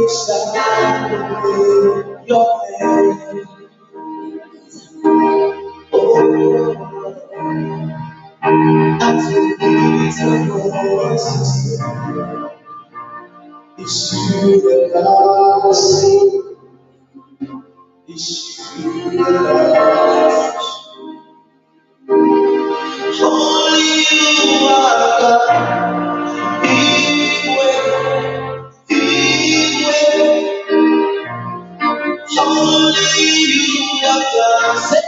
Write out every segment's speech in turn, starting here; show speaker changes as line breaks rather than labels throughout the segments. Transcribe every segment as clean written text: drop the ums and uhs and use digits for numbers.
stand in your hand. Oh, as we lift our voices, it's you that I see. It's you that I see. Only you are God. Only you are God. Say,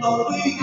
Lord, we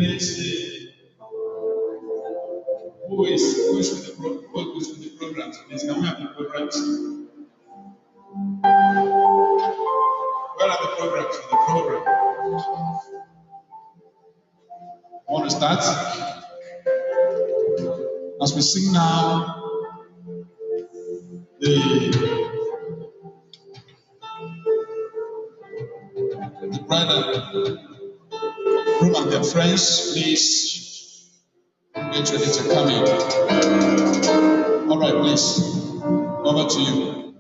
Please, who is with the programs? Please, can we have the programs? Where are the programs for the program? I want to start. As we sing now, the bride and groom and their friends, please get ready to come in. All right, please. Over to you.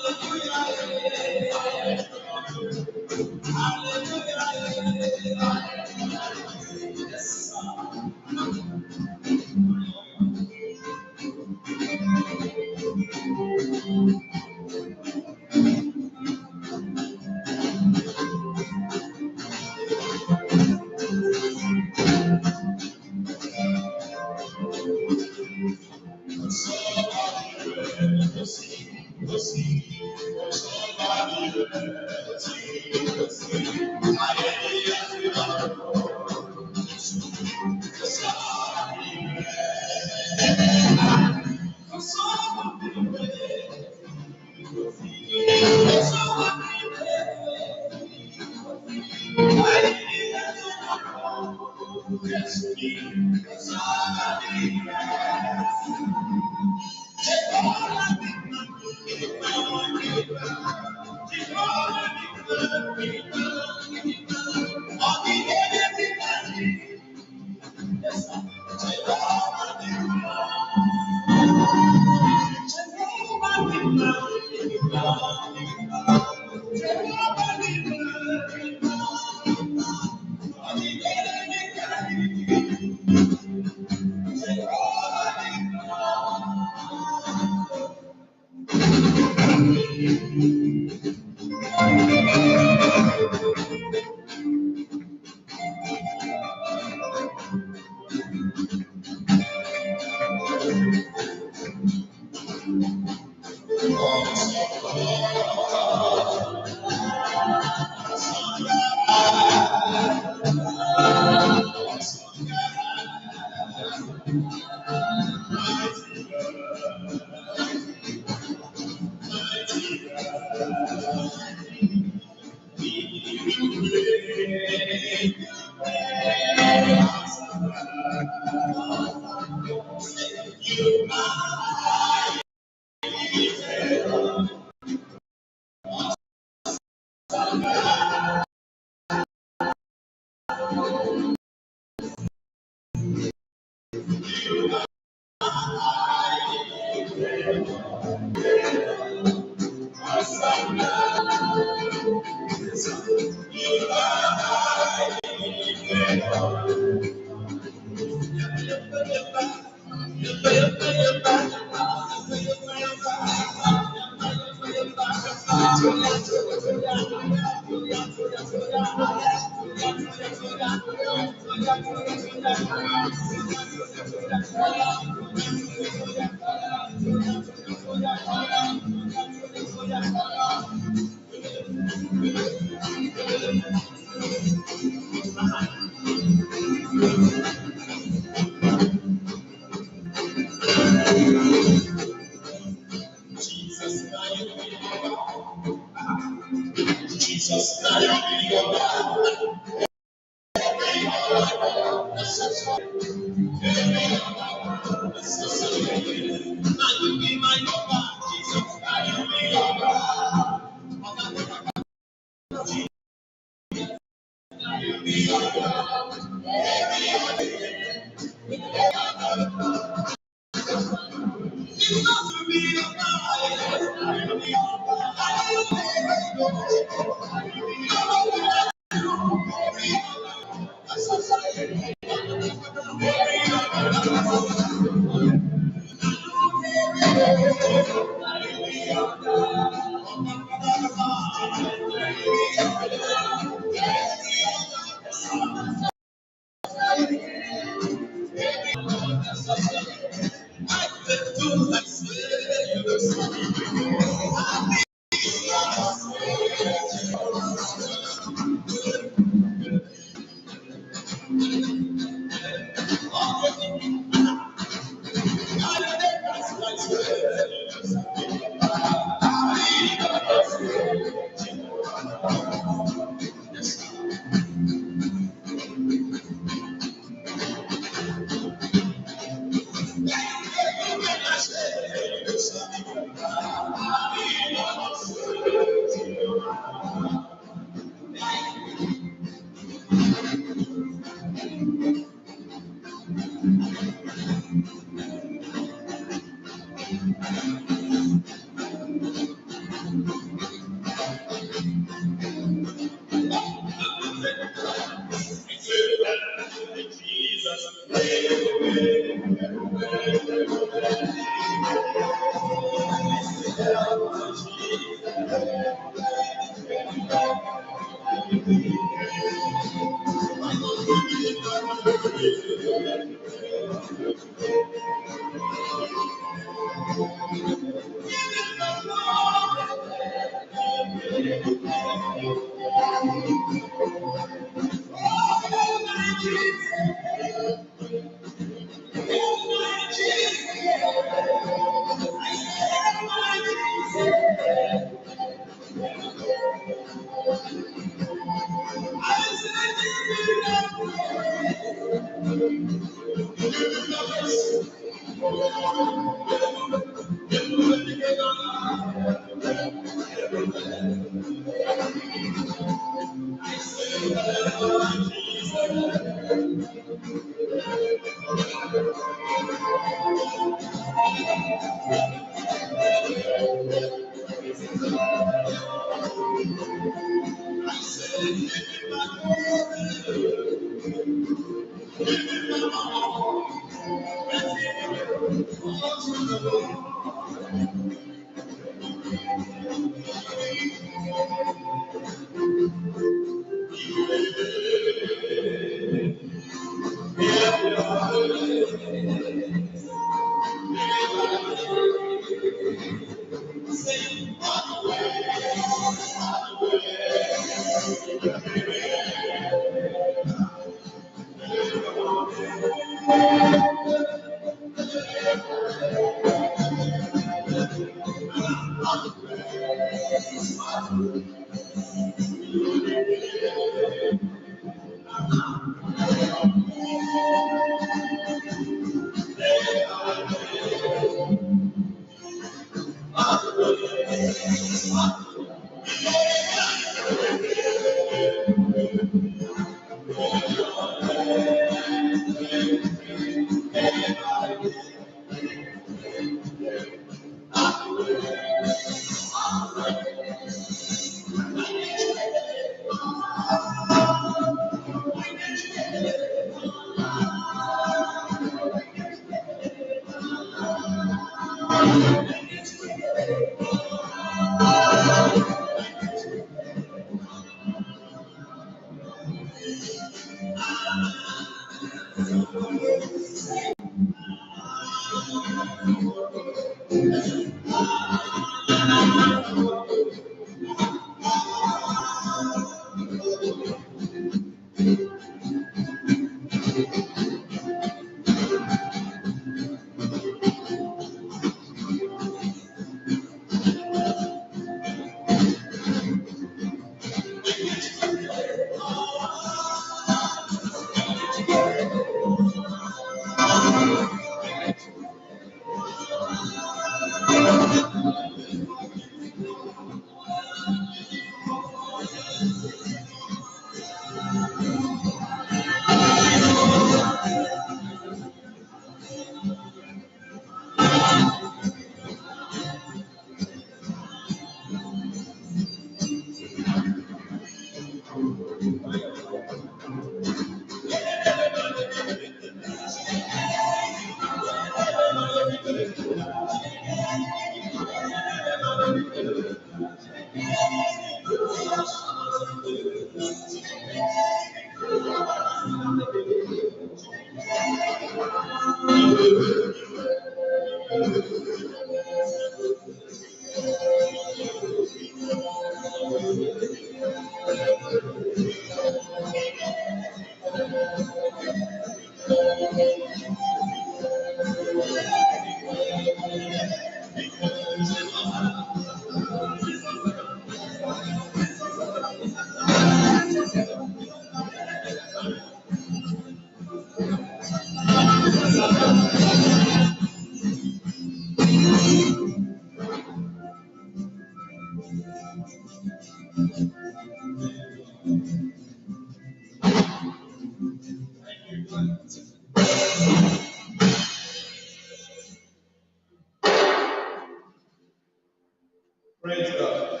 Praise God.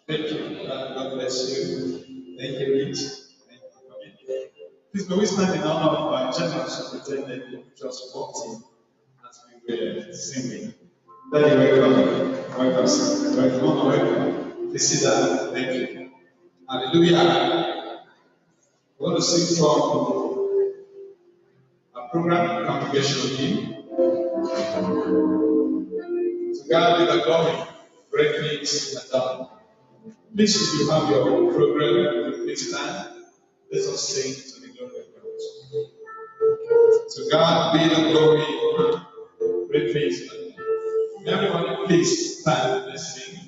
Thank you. God bless you. Thank you, Rich. Thank you for coming. Please, can we stand in honor of our General Superintendent who just walked in as we were singing. Daddy, welcome. Welcome, sir. Welcome. Welcome. Please sit down. Thank you. Hallelujah. We want to sing from a program, congregational hymn. To God be the glory. Great things are done. Please, if you have your program, please stand. Let us sing to the glory of God. To God be the glory. Great things are done. Everyone, please stand. Let's sing.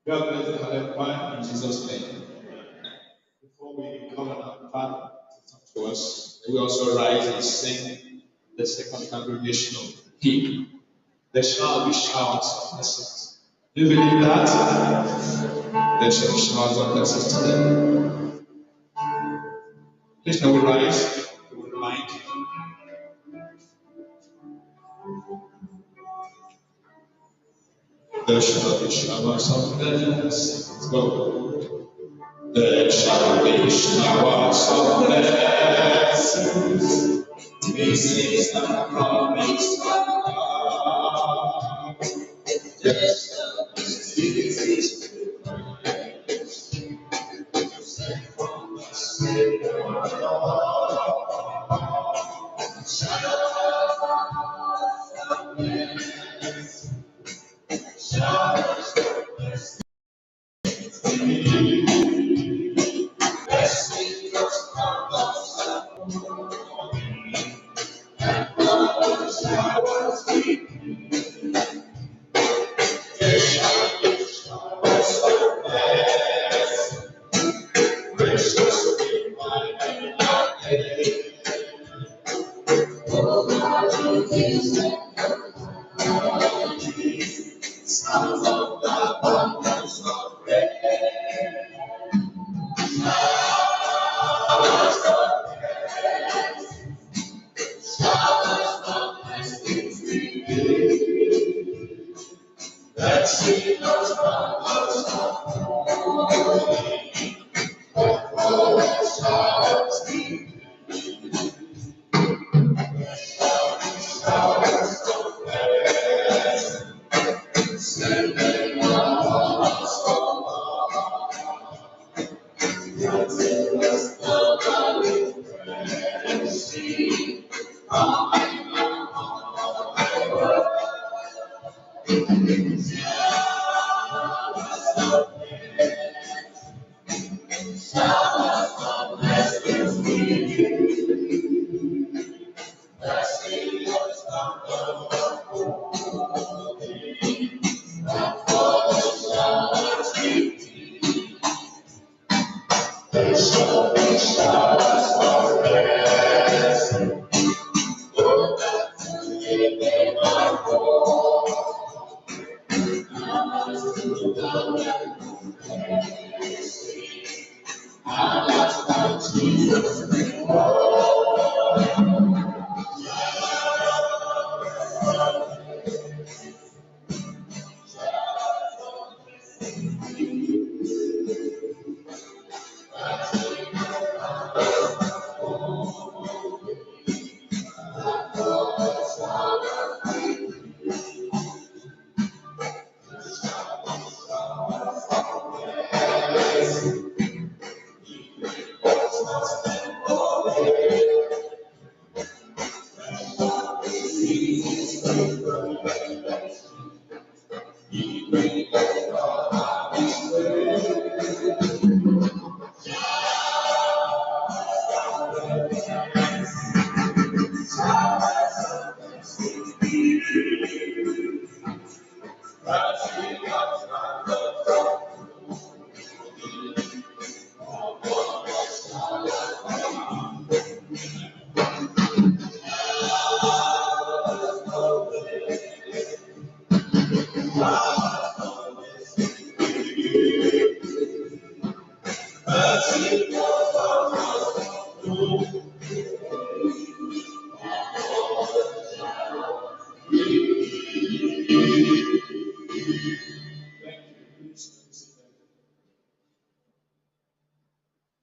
God bless the Hallelujah in Jesus' name. Before we call on our Father to talk to us, we also rise and sing the second congregational hymn. There shall be showers of blessings. Do you believe that? There shall be showers of blessings today. Please now we rise to remind you. There shall be showers of blessings. Let's go. There shall be showers of blessings. This is the promise of God. There shall be seasons from the Savior Lord. Showers of blessings. Blessings from the sun. Showers deep. There shall be showers of blessings. Precious be my day.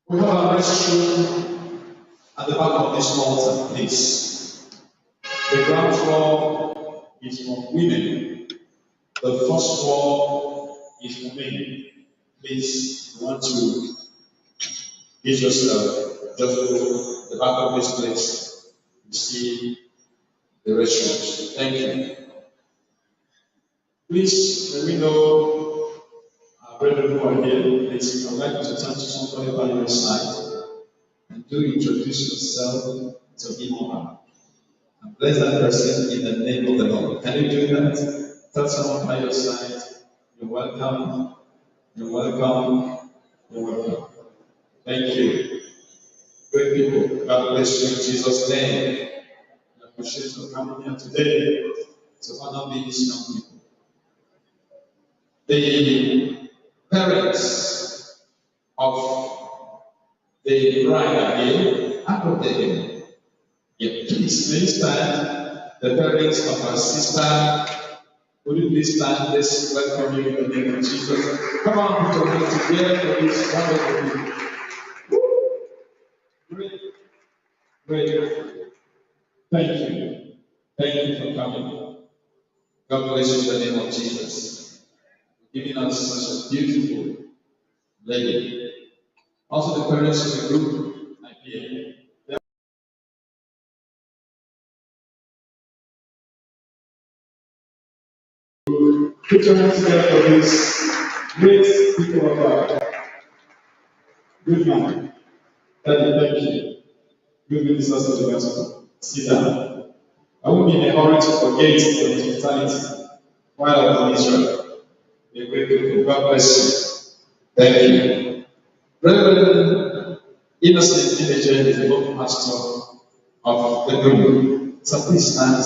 We have a restroom at the back of this altar, please. The ground floor is for women. The first floor is for men. Please, if you want to give yourself, just go to the back of this place. You see the restrooms. Thank you. Please, let me know our brethren who are here. Please, I would like you to turn to somebody by your side and do introduce yourself to him or her. And bless that person in the name of the Lord. Can you do that? Tell someone by your side, you're welcome, you're welcome, you're welcome. Thank you. Great people, God bless you in Jesus' name. I appreciate you coming here today to honor these young people. The parents of the bride are here. Out of the here. Yeah, please stand. The parents of our sister, would you please stand? Let's welcome you in the name of Jesus. Come on, put your hands together for this wonderful people. Great, great. Thank you. Thank you for coming. God bless you in the name of Jesus. Giving us such a beautiful lady. Also, the parents of the group are here. Put your hands together for this great people of God. Good man. Thank you. Good ministers of the gospel. Sit down. I won't be in a hurry to forget your hospitality while I was in Israel. Be great people. God bless you. Thank you. Reverend Innocent Emerie is the local pastor of the group. So please stand.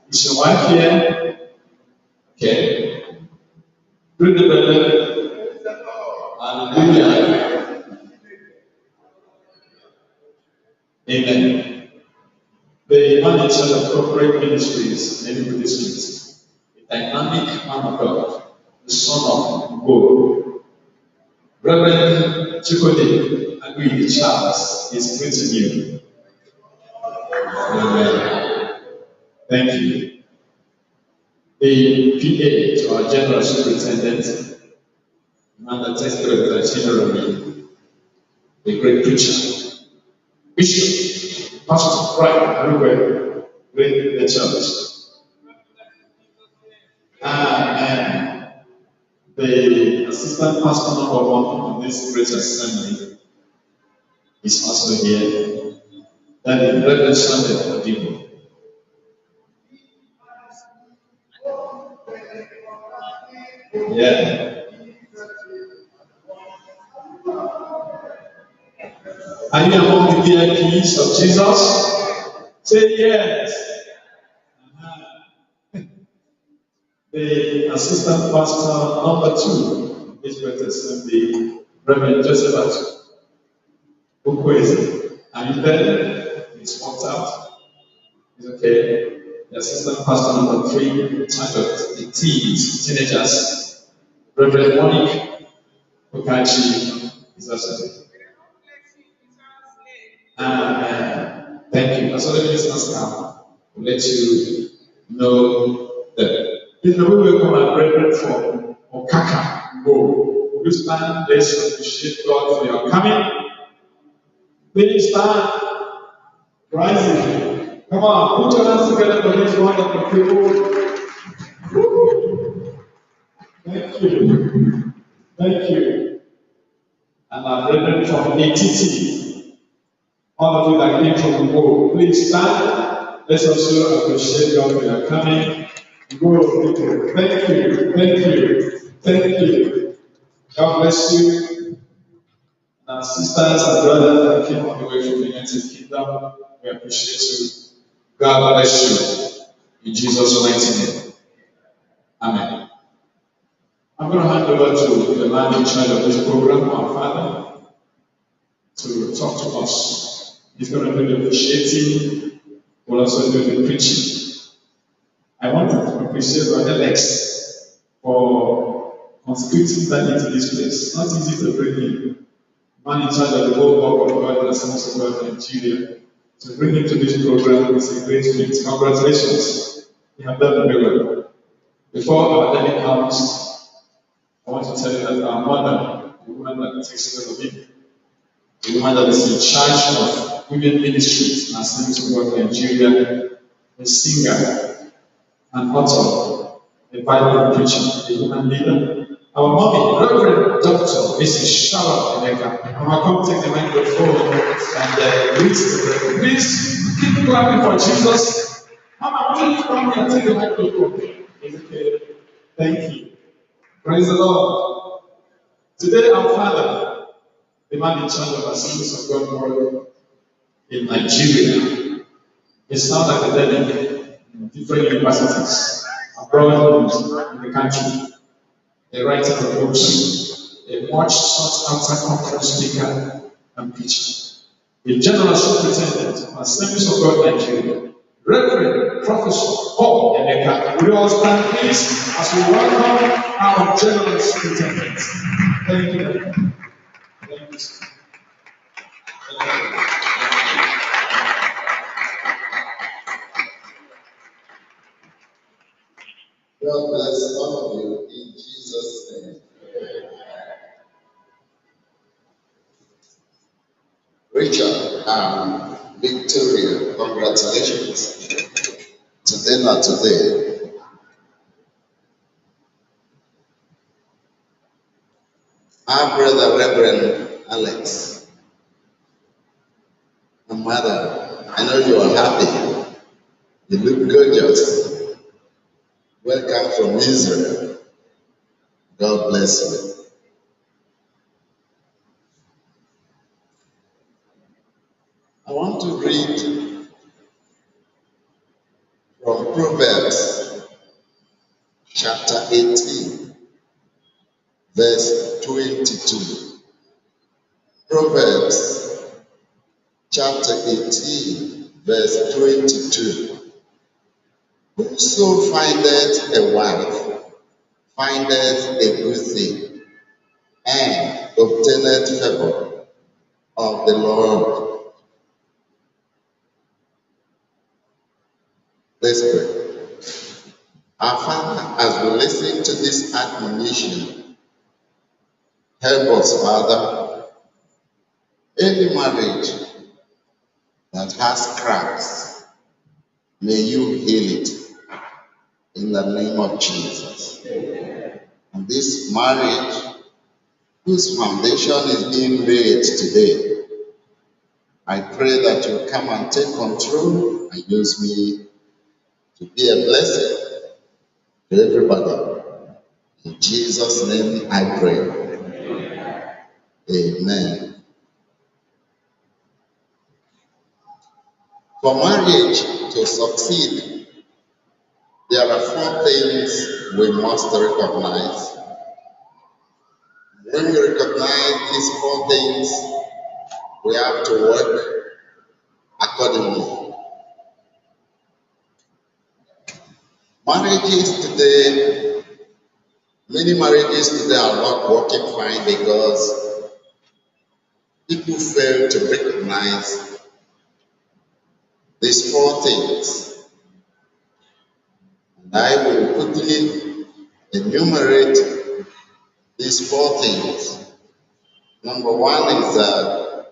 Is your wife here? Okay. Bring the brother. Hallelujah. Amen. The man in charge of corporate ministries in Enugu district, a dynamic man of God, the son of Ngwo, Reverend CHUKWUEMERIE Charles is greeting you. Amen. Thank you. The PA to our General Superintendent, man that takes care of the Emerie, the great preacher, Bishop, Pastor, right, everywhere, great the church. Amen. The assistant pastor number one on this great assembly is also here. That is Reverend Sunday Odibo. Yeah. Are you among the VIPs of Jesus? Say yes. The assistant pastor number two of this great assembly, Reverend Joseph Okwezi. Are you there? He's walked out. It's okay. The assistant pastor number three, in charge of the teenagers, Reverend Monique AKACHUKWU is also there. Thank you. As all the ministers now, we'll let you know that. Please, we welcome our brethren from AKACHUKWU. Will you stand? Let's appreciate God for your coming. Please stand. Rising. Come on, put your hands together for this wonderful people. Woo. Thank you. Thank you. And our brethren from ATT, all of you that came from Ngwo, please stand. Let's also appreciate God for your coming. Ngwo people, thank you. Thank you. Thank you. God bless you. Our sisters and brothers that came all the way from the United Kingdom, we appreciate you. God bless you. In Jesus' mighty name. Amen. I'm going to hand over to the man in charge of this program, our father, to talk to us. He's going to do the officiating, we'll also do the preaching. I want to appreciate Brother Lex for conscripting that into this place. Not easy to bring him. Man in charge of the whole work of God and Assemblies of God in Nigeria. To bring him to this program is a great feat. Congratulations. You have done very well. Before our daddy comes, I want to tell you that our mother, the woman that takes care of him, the woman that is in charge of women ministries and Assemblies of God in Nigeria, a singer, an author, a Bible preacher, a woman leader. Our mommy, Reverend Dr. Mrs. Sharon Emeka. Mama, come take the microphone and greet the brethren. Please keep clapping for Jesus. Mama, please come here and take the microphone. Okay. Thank you. Praise the Lord. Today, our father, the man in charge of Assemblies of God world in Nigeria, is now academic in different universities abroad in the country. A writer of books, a much sought after conference speaker and preacher. The General Superintendent of Assemblies of God Nigeria, Reverend Professor Paul Emeka. We all stand please as we welcome our General Superintendent. Thank you. Thank you, sir.
God bless all of you in Jesus' name. Richard and Victoria, congratulations. Today, not today. Our brother, Reverend Alex. My mother, I know you are happy. You look gorgeous. Welcome from Israel. God bless you. I want to read from Proverbs chapter 18, verse 22. Proverbs chapter 18, verse 22. Whoso findeth a wife findeth a good thing, and obtaineth favor of the Lord. Let's pray. Our Father, as we listen to this admonition, help us, Father. Any marriage that has cracks, may you heal it in the name of Jesus. And this marriage, whose foundation is being laid today, I pray that you come and take control and use me to be a blessing to everybody. In Jesus' name I pray. Amen. For marriage to succeed, there are 4 things we must recognize. When we recognize these 4 things, we have to work accordingly. Many marriages today are not working fine because people fail to recognize these 4 things. And I will quickly enumerate these 4 things. Number 1 is that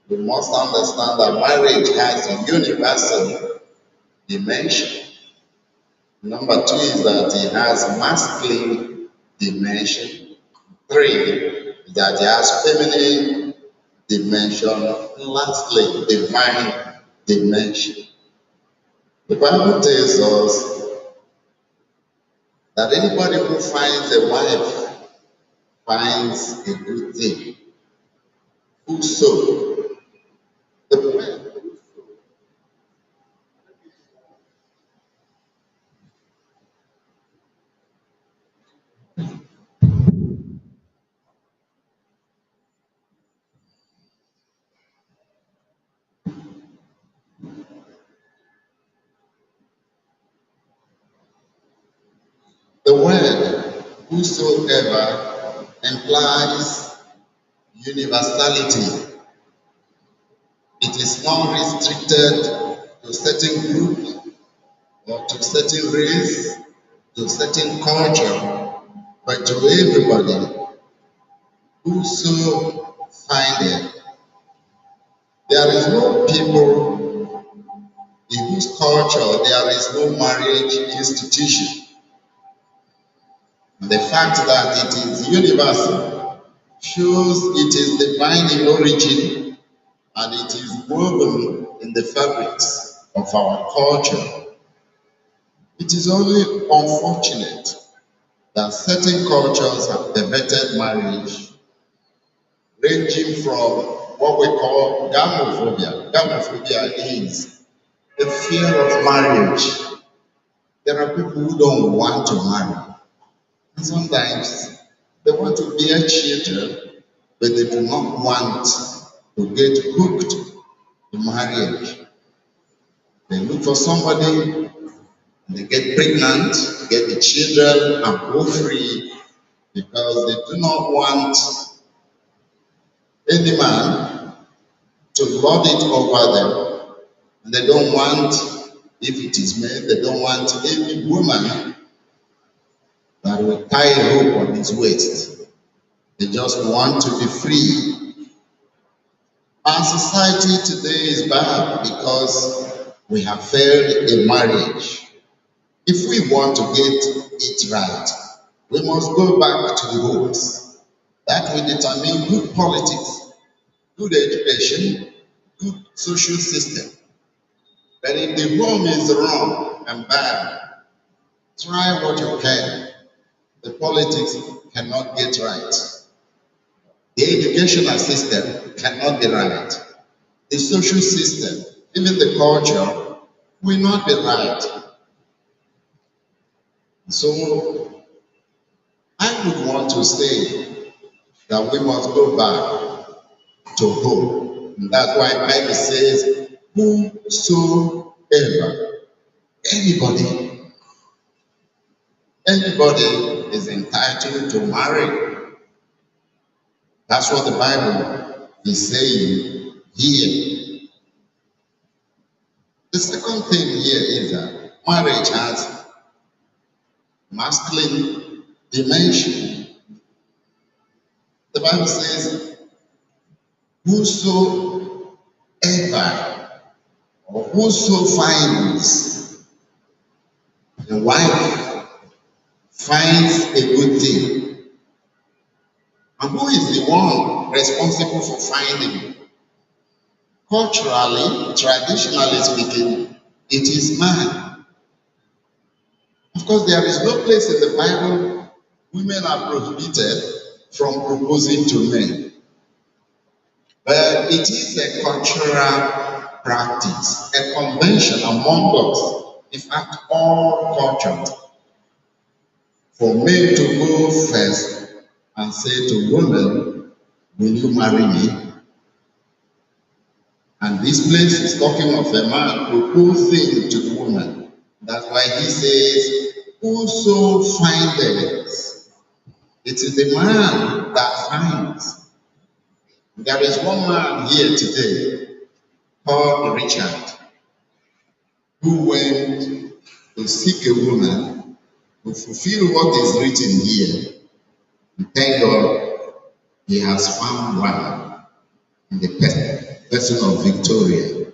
we must understand that marriage has a universal dimension. Number 2 is that it has masculine dimension. 3 is that it has feminine dimension. And lastly, divine dimension. The Bible tells us that anybody who finds a wife finds a good thing. Whoso. The word The word whosoever implies universality. It is not restricted to certain group or to certain race, to certain culture, but to everybody. Whoso findeth. There is no people in whose culture there is no marriage institution. The fact that it is universal shows it is divine in origin and it is woven in the fabrics of our culture. It is only unfortunate that certain cultures have perverted marriage, ranging from what we call gamophobia. Gamophobia is a fear of marriage. There are people who don't want to marry. And sometimes they want to bear children, but they do not want to get hooked to marriage. They look for somebody, and they get pregnant, get the children, and go free because they do not want any man to lord it over them. And they don't want, if it is men, they don't want any woman that will tie a rope on his waist. They just want to be free. Our society today is bad because we have failed in marriage. If we want to get it right, we must go back to the homes. That will determine good politics, good education, good social system. But if the home is wrong and bad, try what you can. The politics cannot get right. The educational system cannot be right. The social system, even the culture, will not be right. So I would want to say that we must go back to home. And that's why Bible says, whosoever, anybody, anybody is entitled to marry. That's what the Bible is saying here. The second thing here is that marriage has masculine dimension. The Bible says, whosoever or whoso finds a wife finds a good thing. And who is the one responsible for finding? Culturally, traditionally speaking, it is man. Of course, there is no place in the Bible women are prohibited from proposing to men. But it is a cultural practice, a convention among us, in fact, all cultures, for men to go first and say to women, will you marry me? And this place is talking of a man proposing to the woman. That's why he says, whoso findeth. It is the man that finds. There is one man here today called Richard who went to seek a woman to fulfill what is written here. And thank God he has found one in the person of Victoria.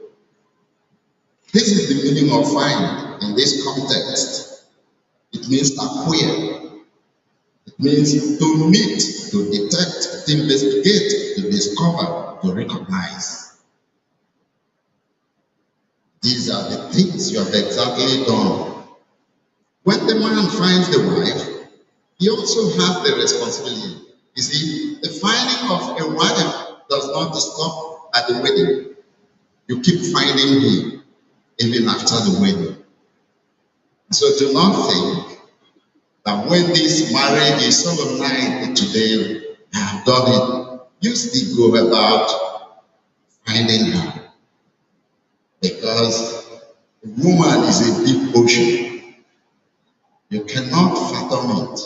This is the meaning of find in this context. It means acquire. It means to meet, to detect, to investigate, to discover, to recognize. These are the things you have exactly done. When the man finds the wife, he also has the responsibility. You see, the finding of a wife does not stop at the wedding. You keep finding him even after the wedding. So do not think that when this marriage is solemnized today, I have done it, you still go about finding her. Because a woman is a deep ocean. You cannot fathom it.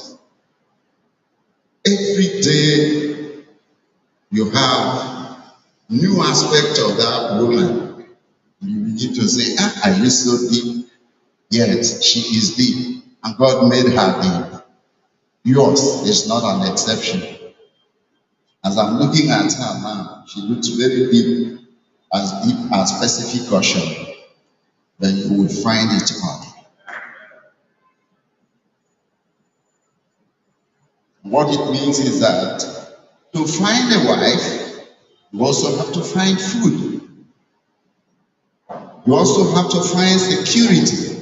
Every day you have new aspect of that woman. You begin to say, are you so deep? Yes, she is deep. And God made her deep. Yours is not an exception. As I'm looking at her now, she looks very deep as Pacific Ocean. Then you will find it out. What it means is that to find a wife, you also have to find food. You also have to find security.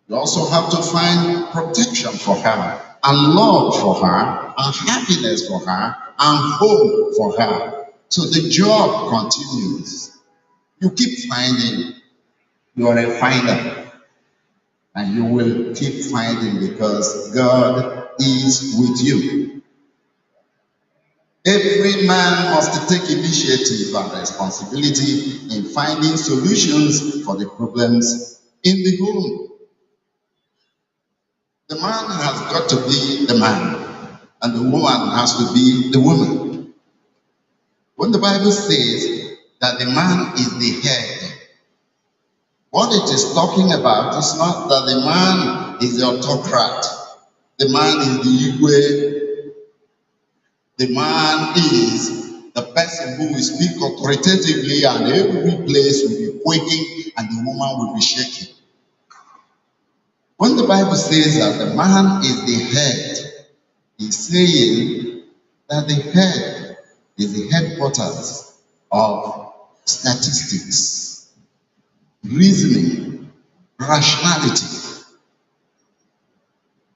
You also have to find protection for her, and love for her, and happiness for her, and home for her. So the job continues. You keep finding. You are a finder. And you will keep finding because God is with you. Every man must take initiative and responsibility in finding solutions for the problems in the home. The man has got to be the man, and the woman has to be the woman. When the Bible says that the man is the head, what it is talking about is not that the man is the autocrat, the man is the Ngwo. The man is the person who will speak authoritatively, and every place will be quaking and the woman will be shaking. When the Bible says that the man is the head, it's saying that the head is the headquarters of statistics, reasoning, rationality.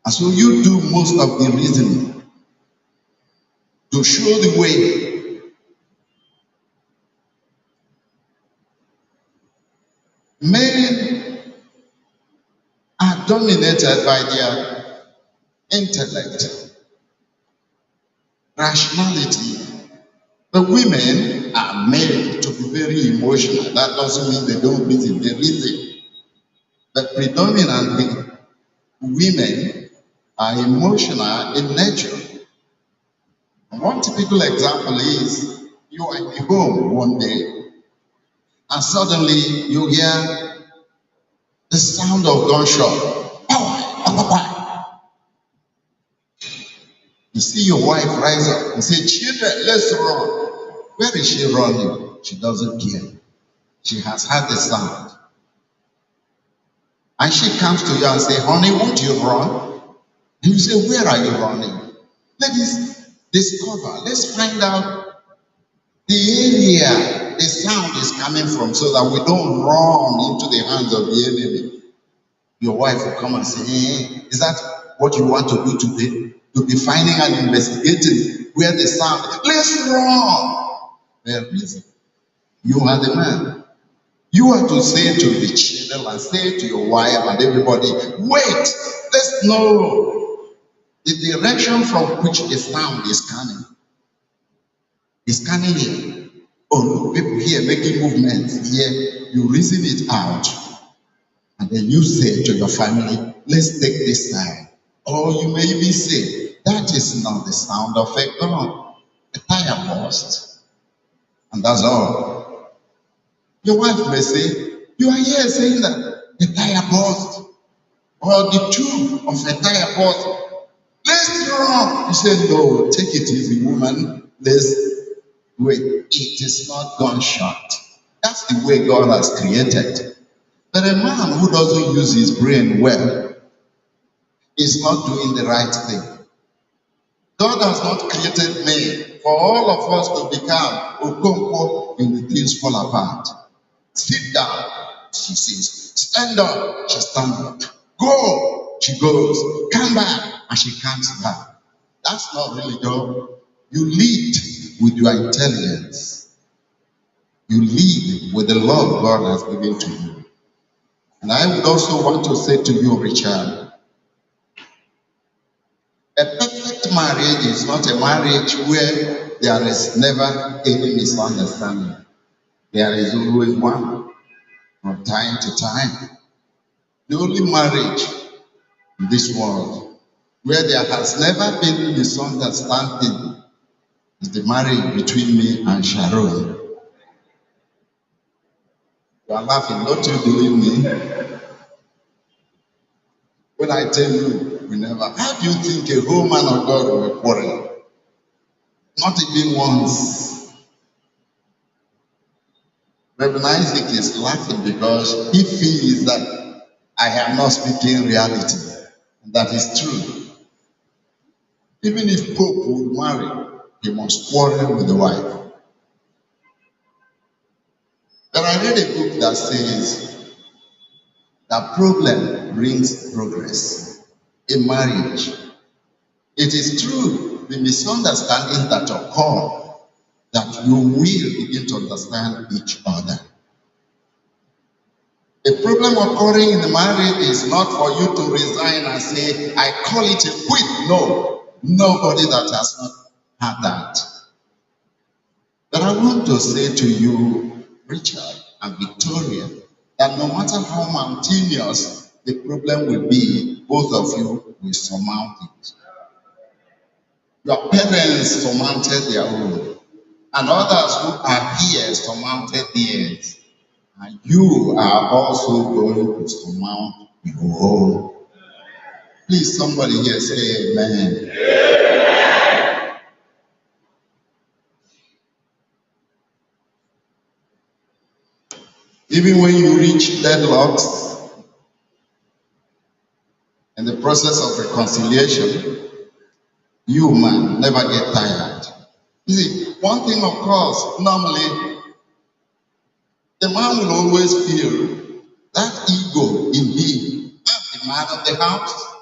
And so you do most of the reasoning to show the way. Men are dominated by their intellect, rationality. The women are made to be very emotional. That doesn't mean they don't reason, they reason. But predominantly, women are emotional in nature. One typical example is you are in the home one day and suddenly you hear the sound of gunshot. Pow, pow, pow, pow. You see your wife rise up and say, children, let's run. Where is she running? She doesn't care. She has heard the sound. And she comes to you and say, honey, won't you run? And you say, where are you running? Let's discover, let's find out the area the sound is coming from so that we don't run into the hands of the enemy. Your wife will come and say, hey, is that what you want to do today? To be finding and investigating where the sound is. Let's run. Well, listen, you are the man. You are to say to the children and say to your wife and everybody, wait, let's know the direction from which the sound is coming. It's coming here. Oh, look, people here making movements here. You reason it out. And then you say to your family, let's take this side. Or you may even say, that is not the sound of a gun. A tire burst. And that's all. Your wife may say, you are here saying that the tire burst. Or the tube of a tire burst. Let's run. You say, no, take it easy, woman. Let's wait. It is not gunshot. That's the way God has created. But a man who doesn't use his brain well is not doing the right thing. God has not created men for all of us to become Okonkwo when the things fall apart. Sit down, she says. Stand up, she stands up. Go, she goes. Come back, and she comes back. That's not really God. You lead with your intelligence. You lead with the love God has given to you. And I would also want to say to you, Richard, a perfect marriage is not a marriage where there is never any misunderstanding. There is always one from time to time. The only marriage in this world where there has never been misunderstanding is the marriage between me and Sharon. You are laughing, don't you believe me? When I tell you, we never. How do you think a whole man of God will quarrel? Not even once. Reverend Isaac is laughing because he feels that I am not speaking reality. And that is true. Even if Pope would marry, he must quarrel with the wife. But I read a book that says that problem brings progress in marriage. It is true, the misunderstandings that occur, that you will begin to understand each other. A problem occurring in the marriage is not for you to resign and say, I call it a quit. No, nobody that has not had that. But I want to say to you, Richard and Victoria, that no matter how mountainous the problem will be, both of you will surmount it. Your parents surmounted their own, and others who are here surmounted theirs. And you are also going to surmount your own. Please, somebody here say amen. Even when you reach deadlocks in the process of reconciliation, you, man, never get tired. You see, one thing, of course, normally, the man will always feel that ego in him. I'm the man of the house.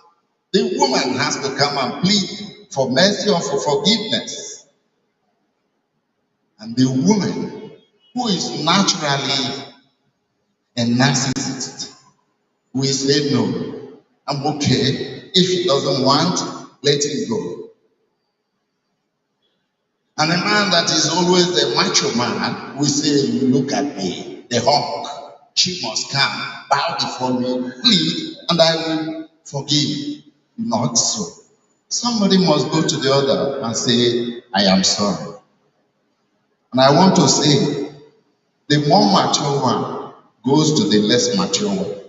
The woman has to come and plead for mercy or for forgiveness. And the woman, who is naturally a narcissist, will say, no, I'm okay. If she doesn't want, let him go. And a man that is always a macho man will say, look at me, the hawk. She must come, bow before me, plead, and I will forgive. Not so. Somebody must go to the other and say, I am sorry. And I want to say, the more mature one goes to the less mature one.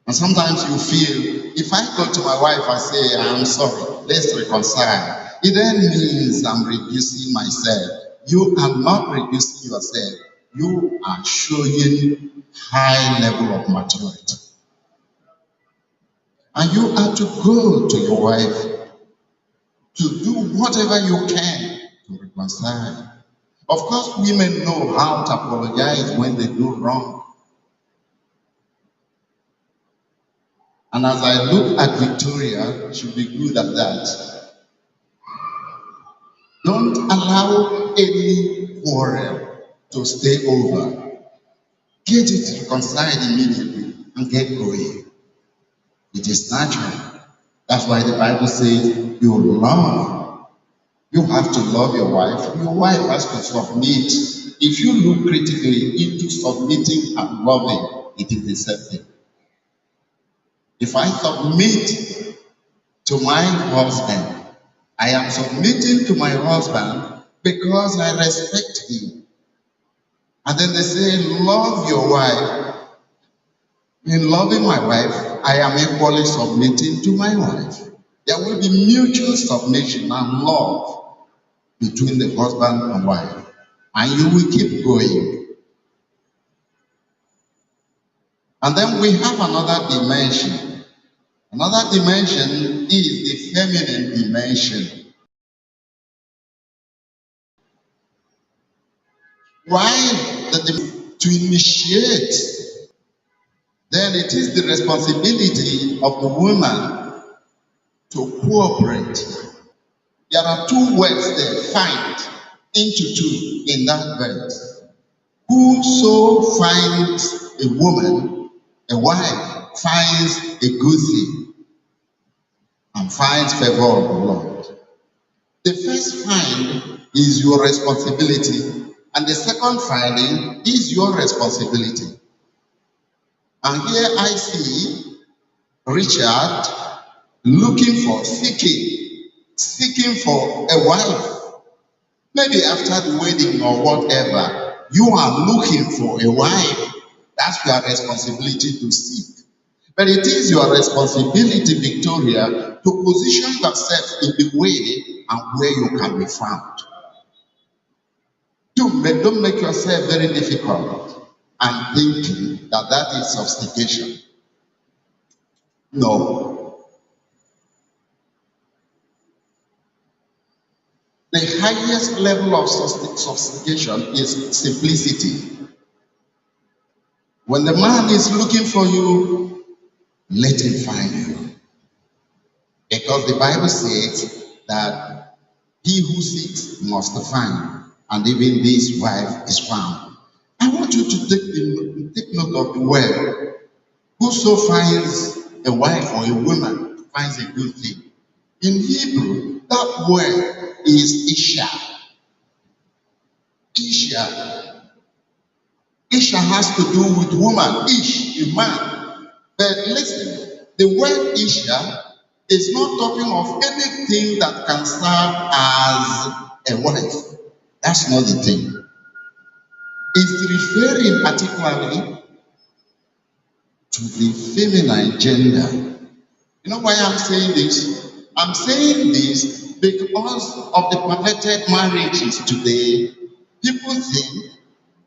And sometimes you feel, if I go to my wife and say, I am sorry, let's reconcile, it then means I'm reducing myself. You are not reducing yourself. You are showing high level of maturity. And you are to go to your wife to do whatever you can to reconcile. Of course, women know how to apologize when they do wrong. And as I look at Victoria, she'll be good at that. Don't allow any quarrel to stay over. Get it reconciled immediately and get going. It is natural. That's why the Bible says you love. You have to love your wife. Your wife has to submit. If you look critically into submitting and loving, it is the same thing. If I submit to my husband, I am submitting to my husband because I respect him. And then they say, love your wife. In loving my wife, I am equally submitting to my wife. There will be mutual submission and love between the husband and wife. And you will keep going. And then we have another dimension. Another dimension is the feminine dimension. Why to initiate? Then it is the responsibility of the woman to cooperate. There are two words there, find, into two in that verse. Whoso finds a woman, a wife, finds a good thing and finds favor of the Lord. The first find is your responsibility, and the second finding is your responsibility. And here I see Richard seeking for a wife. Maybe after the wedding or whatever, you are looking for a wife. That's your responsibility to seek. But it is your responsibility, Victoria, to position yourself in the way and where you can be found. Don't make yourself very difficult and thinking that is sophistication. No. The highest level of sophistication is simplicity. When the man is looking for you, let him find you. Because the Bible says that he who seeks must find, and even this wife is found. I want you to take note of the word. Whoso finds a wife or a woman finds a good thing. In Hebrew, that word is Isha. Isha. Isha has to do with woman. Ish, a man. But listen, the word Isha is not talking of anything that can serve as a wife. That's not the thing. It's referring particularly to the feminine gender. You know why I'm saying this? I'm saying this because of the perfected marriages today. People think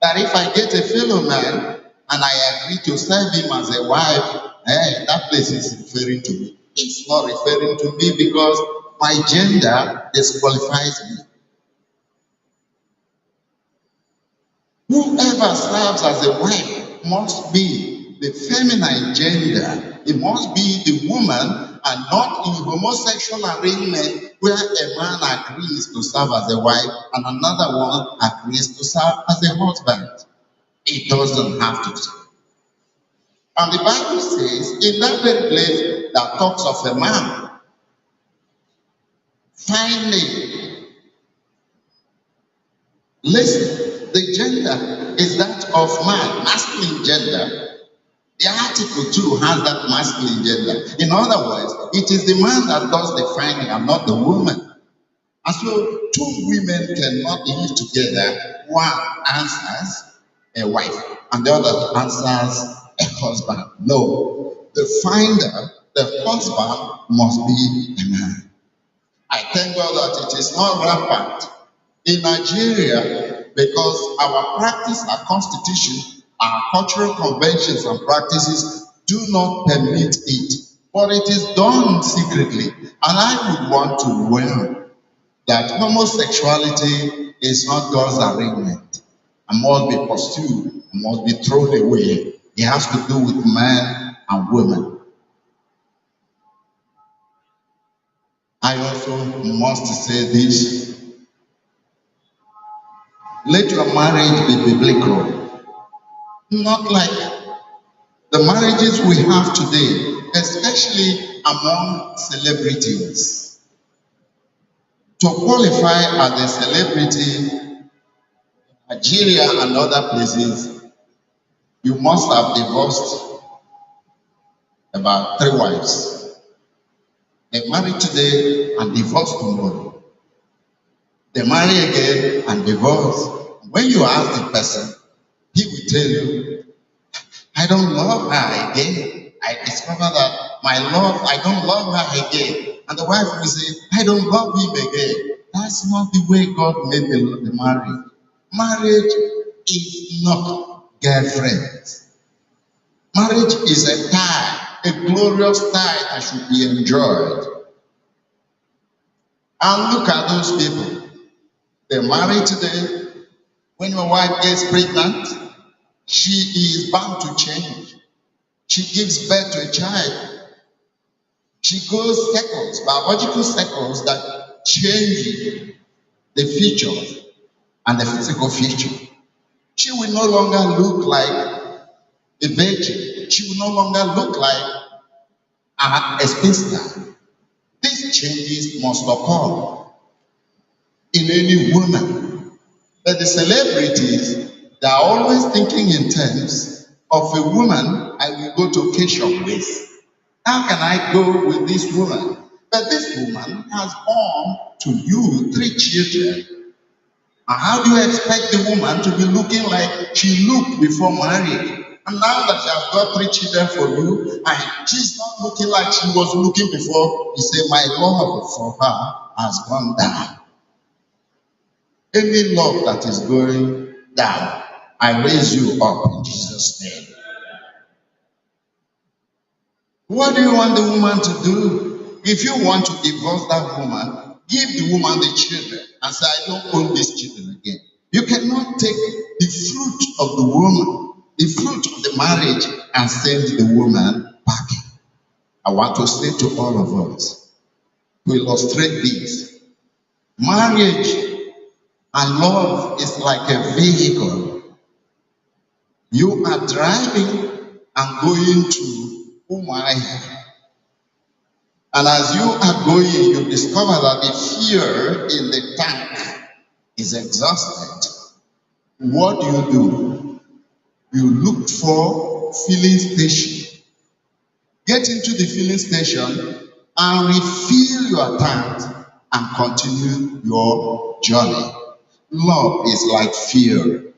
that if I get a fellow man and I agree to serve him as a wife, that place is referring to me. It's not referring to me because my gender disqualifies me. Whoever serves as a wife must be the feminine gender. It must be the woman and not in homosexual arrangement where a man agrees to serve as a wife and another one agrees to serve as a husband. It doesn't have to. And the Bible says, in that very place that talks of a man finding, listen, the gender is that of man, masculine gender. The article 2 has that masculine gender. In other words, it is the man that does the finding and not the woman. And so two women cannot live together. One answers a wife and the other answers a husband. No. The finder, the husband, must be a man. I thank God that it is not rampant in Nigeria because our practice, our constitution, our cultural conventions and practices do not permit it. But it is done secretly. And I would want to warn that homosexuality is not God's arrangement and must be pursued and must be thrown away. It has to do with men and women. I also must say this. Let your marriage be biblical. Not like the marriages we have today, especially among celebrities. To qualify as a celebrity in Nigeria and other places, you must have divorced about 3 wives. They marry today and divorce tomorrow. They marry again and divorce. When you ask the person, he will tell you, I don't love her again. I discover that I don't love her again. And the wife will say, I don't love him again. That's not the way God made the marriage. Marriage is not girlfriend. Marriage is a tie, a glorious tie that should be enjoyed. And look at those people. They're married today. When your wife gets pregnant, she is bound to change. She gives birth to a child. She goes circles, biological circles that change the features and the physical feature. She will no longer look like a virgin. She will no longer look like a spinster. These changes must occur in any woman. But the celebrities, they are always thinking in terms of a woman I will go to occasion with. How can I go with this woman? But this woman has born to you 3 children. And how do you expect the woman to be looking like she looked before marriage? And now that she has got 3 children for you, and she's not looking like she was looking before, you say, my love for her has gone down. Any love that is going down, I raise you up in Jesus' name. What do you want the woman to do? If you want to divorce that woman, give the woman the children and say, I don't own these children again. You cannot take the fruit of the woman, the fruit of the marriage, and send the woman back. I want to say to all of us, to illustrate this, marriage and love is like a vehicle. You are driving and going to Umuahia. And as you are going, you discover that the fuel in the tank is exhausted. What do? You look for filling station. Get into the filling station and refill your tank and continue your journey. Love is like fuel.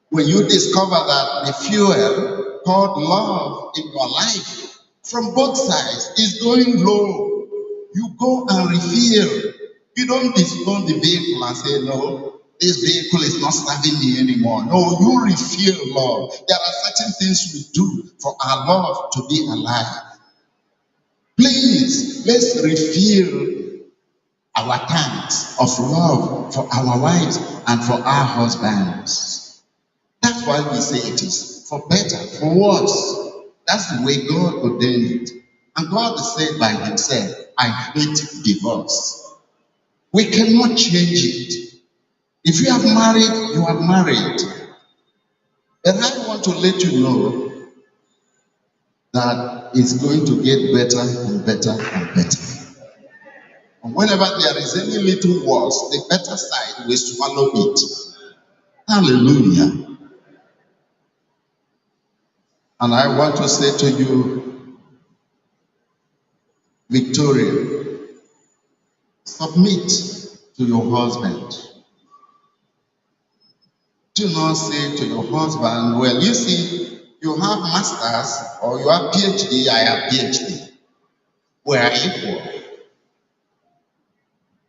When you discover that the fuel called love in your life from both sides is going low, you go and refill. You don't disown the vehicle and say, no, this vehicle is not serving me anymore. No, you refill love. There are certain things we do for our love to be alive. Please, let's refill our tanks of love for our wives and for our husbands. That's why we say it is for better, for worse. That's the way God ordained it. And God said by himself, I hate divorce. We cannot change it. If you have married, you are married. But I want to let you know that it's going to get better and better and better. And whenever there is any little worse, the better side will swallow it. Hallelujah. And I want to say to you, Victoria, submit to your husband. Do not say to your husband, well, you see, you have masters or you have PhD, I have PhD. We are equal.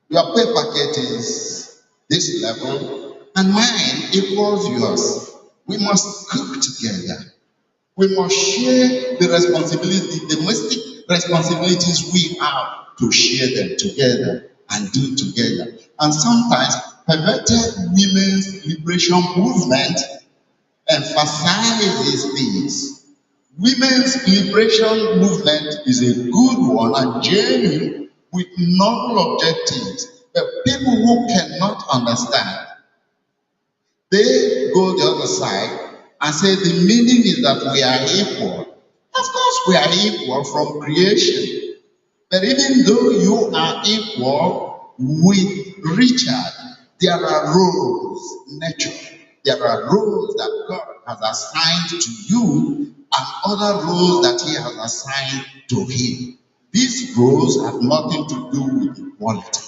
Your pay packet is this level and mine equals yours. We must cook together. We must share the responsibility, the domestic responsibilities we have to share them together and do together. And sometimes perverted women's liberation movement emphasizes this. Women's liberation movement is a good one and genuine with noble objectives. But people who cannot understand, they go the other side and say the meaning is that we are equal. Of course, we are equal from creation. But even though you are equal with Richard, there are roles, nature. There are roles that God has assigned to you and other roles that He has assigned to him. These roles have nothing to do with equality.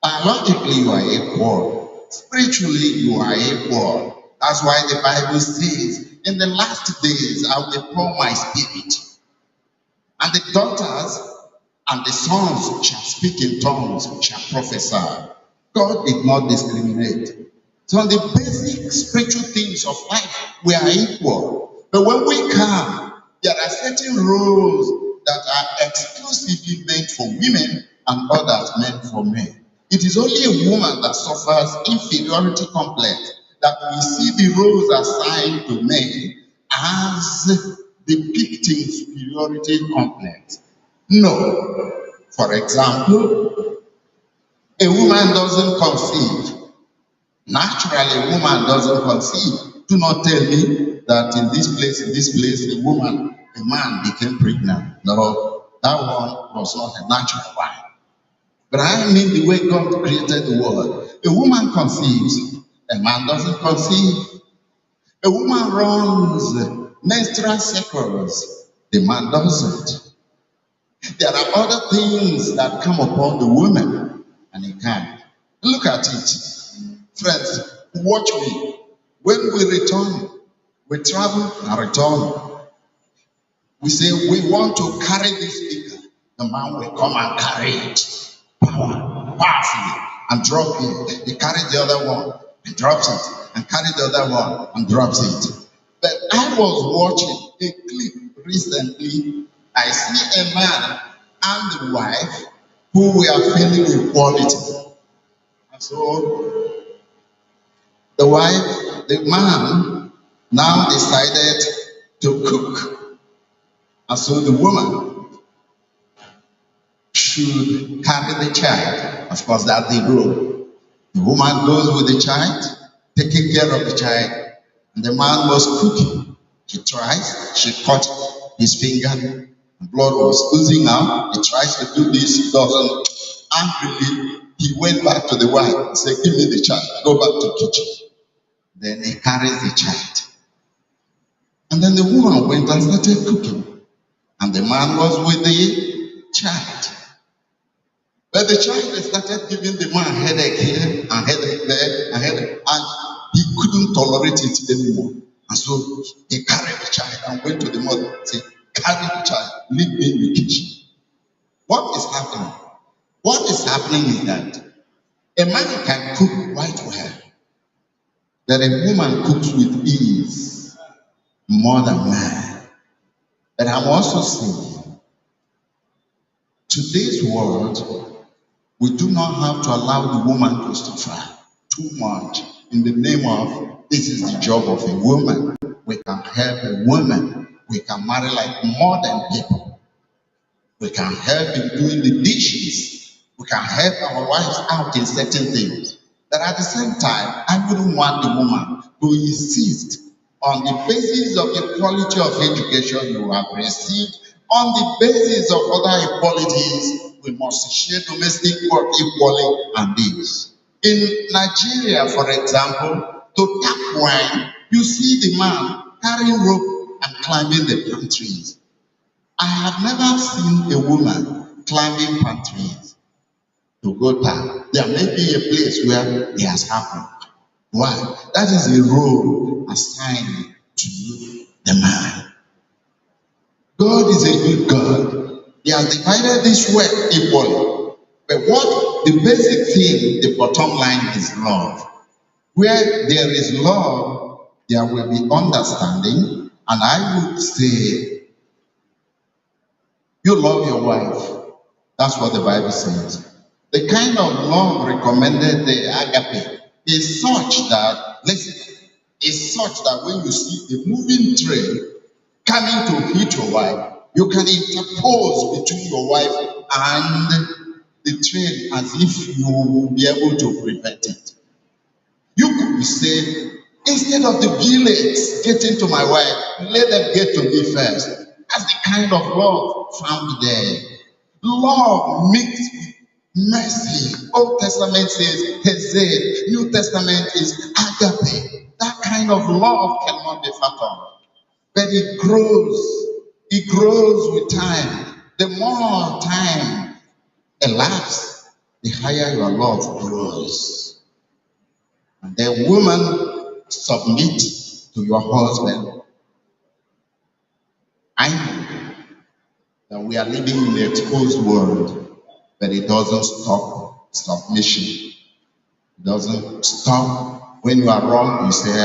Biologically, you are equal. Spiritually, you are equal. That's why the Bible says, in the last days, I will pour my spirit. And the daughters and the sons shall speak in tongues, shall prophesy. God did not discriminate. So on the basic spiritual things of life, we are equal. But when we come, there are certain roles that are exclusively meant for women and others meant for men. It is only a woman that suffers inferiority complex that we see the roles assigned to men as depicting superiority complex. No. For example, a woman doesn't conceive. Naturally, a woman doesn't conceive. Do not tell me that in this place, a man became pregnant. No, that one was not a natural one. But I mean the way God created the world. A woman conceives, a man doesn't conceive. A woman runs menstrual cycles, the man doesn't. There are other things that come upon the woman, and he can't. Look at it. Friends, watch me. When we return, we travel and return. We say we want to carry this speaker. The man will come and carry it. Powerfully, and drop it. He carries the other one and drops it, and carries the other one and drops it. But I was watching a clip recently. I see a man and the wife who were feeling equality. And so the man now decided to cook. And so the woman should carry the child. Of course, that's the rule. The woman goes with the child, taking care of the child, and the man was cooking. She tries, she cut his finger, and blood was oozing out. He tries to do this, he doesn't. Angrily, he went back to the wife and said, "Give me the child, go back to the kitchen." Then he carries the child. And then the woman went and started cooking. And the man was with the child. But the child started giving the man headache here and headache there and headache, and he couldn't tolerate it anymore. And so he carried the child and went to the mother and said, "Carry the child, leave me in the kitchen." What is happening? What is happening is that a man can cook quite well, that a woman cooks with ease more than man. But I'm also saying, today's world, we do not have to allow the woman to suffer too much in the name of this is the job of a woman. We can help a woman. We can marry like modern people. We can help in doing the dishes. We can help our wives out in certain things. But at the same time, I wouldn't want the woman to insist On the basis of the quality of education you have received, on the basis of other equalities, we must share domestic work equally and this. In Nigeria, for example, to tap wine, you see the man carrying rope and climbing the palm trees. I have never seen a woman climbing palm trees to go tap. There may be a place where it has happened. Why? That is a role assigned to the man. God is a good God. He has divided this work equally. But what the basic thing, the bottom line is love. Where there is love, there will be understanding. And I would say, you love your wife. That's what the Bible says. The kind of love recommended, the agape, is such that, listen, is such that when you see a moving train coming to hit your wife, you can interpose between your wife and the train as if you will be able to prevent it. You could say, instead of the bullets getting to my wife, let them get to me first. That's the kind of love found there. Love mixed with mercy. Old Testament says hesed. New Testament is agape. That kind of love cannot be fathomed. But it grows. It grows with time. The more time elapses, the higher your love grows. And then woman, submit to your husband. I know that we are living in the exposed world, but it doesn't stop submission. It doesn't stop. When you are wrong, you say,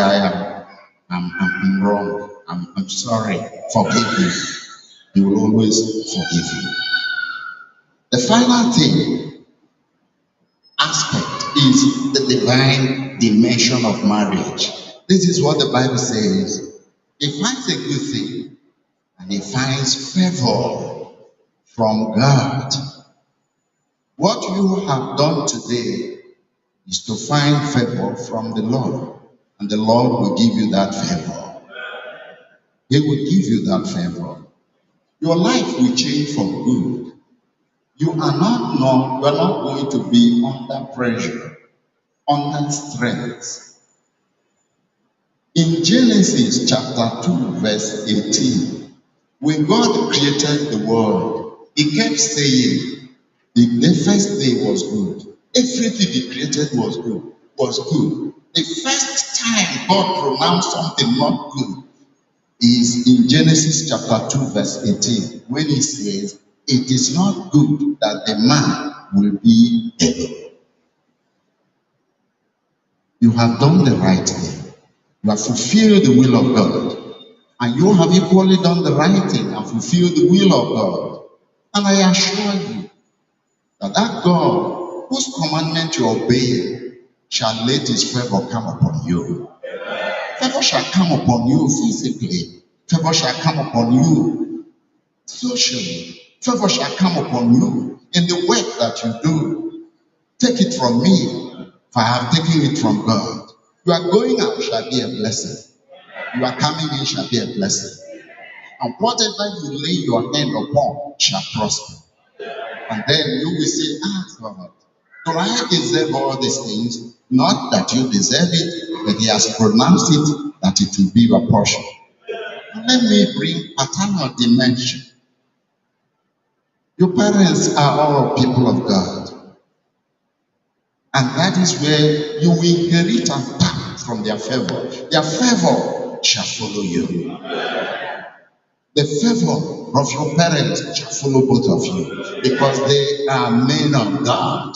I'm wrong. I'm sorry. Forgive me. He will always forgive you. The final thing, aspect, is the divine dimension of marriage. This is what the Bible says. He finds a good thing, and he finds favor from God. What you have done today is to find favor from the Lord, and the Lord will give you that favor. He will give you that favor. Your life will change for good. You are not going to be under pressure, under stress. In Genesis chapter 2, verse 18, when God created the world, He kept saying, the first day was good. Everything He created was good. The first time God pronounced something not good is in Genesis chapter 2, verse 18, when He says, it is not good that the man will be alone. You have done the right thing. You have fulfilled the will of God. And you have equally done the right thing and fulfilled the will of God. And I assure you that that God, whose commandment you obey, shall let His favor come upon you. Favor shall come upon you physically. Favor shall come upon you socially. Favor shall come upon you in the work that you do. Take it from me, for I have taken it from God. You are going out shall be a blessing. You are coming in shall be a blessing. And whatever you lay your hand upon shall prosper. And then you will say, God, do I deserve all these things? Not that you deserve it, but He has pronounced it that it will be your portion. And let me bring paternal dimension. Your parents are all people of God. And that is where you will inherit and tap from their favor. Their favor shall follow you. The favor of your parents shall follow both of you, because they are men of God.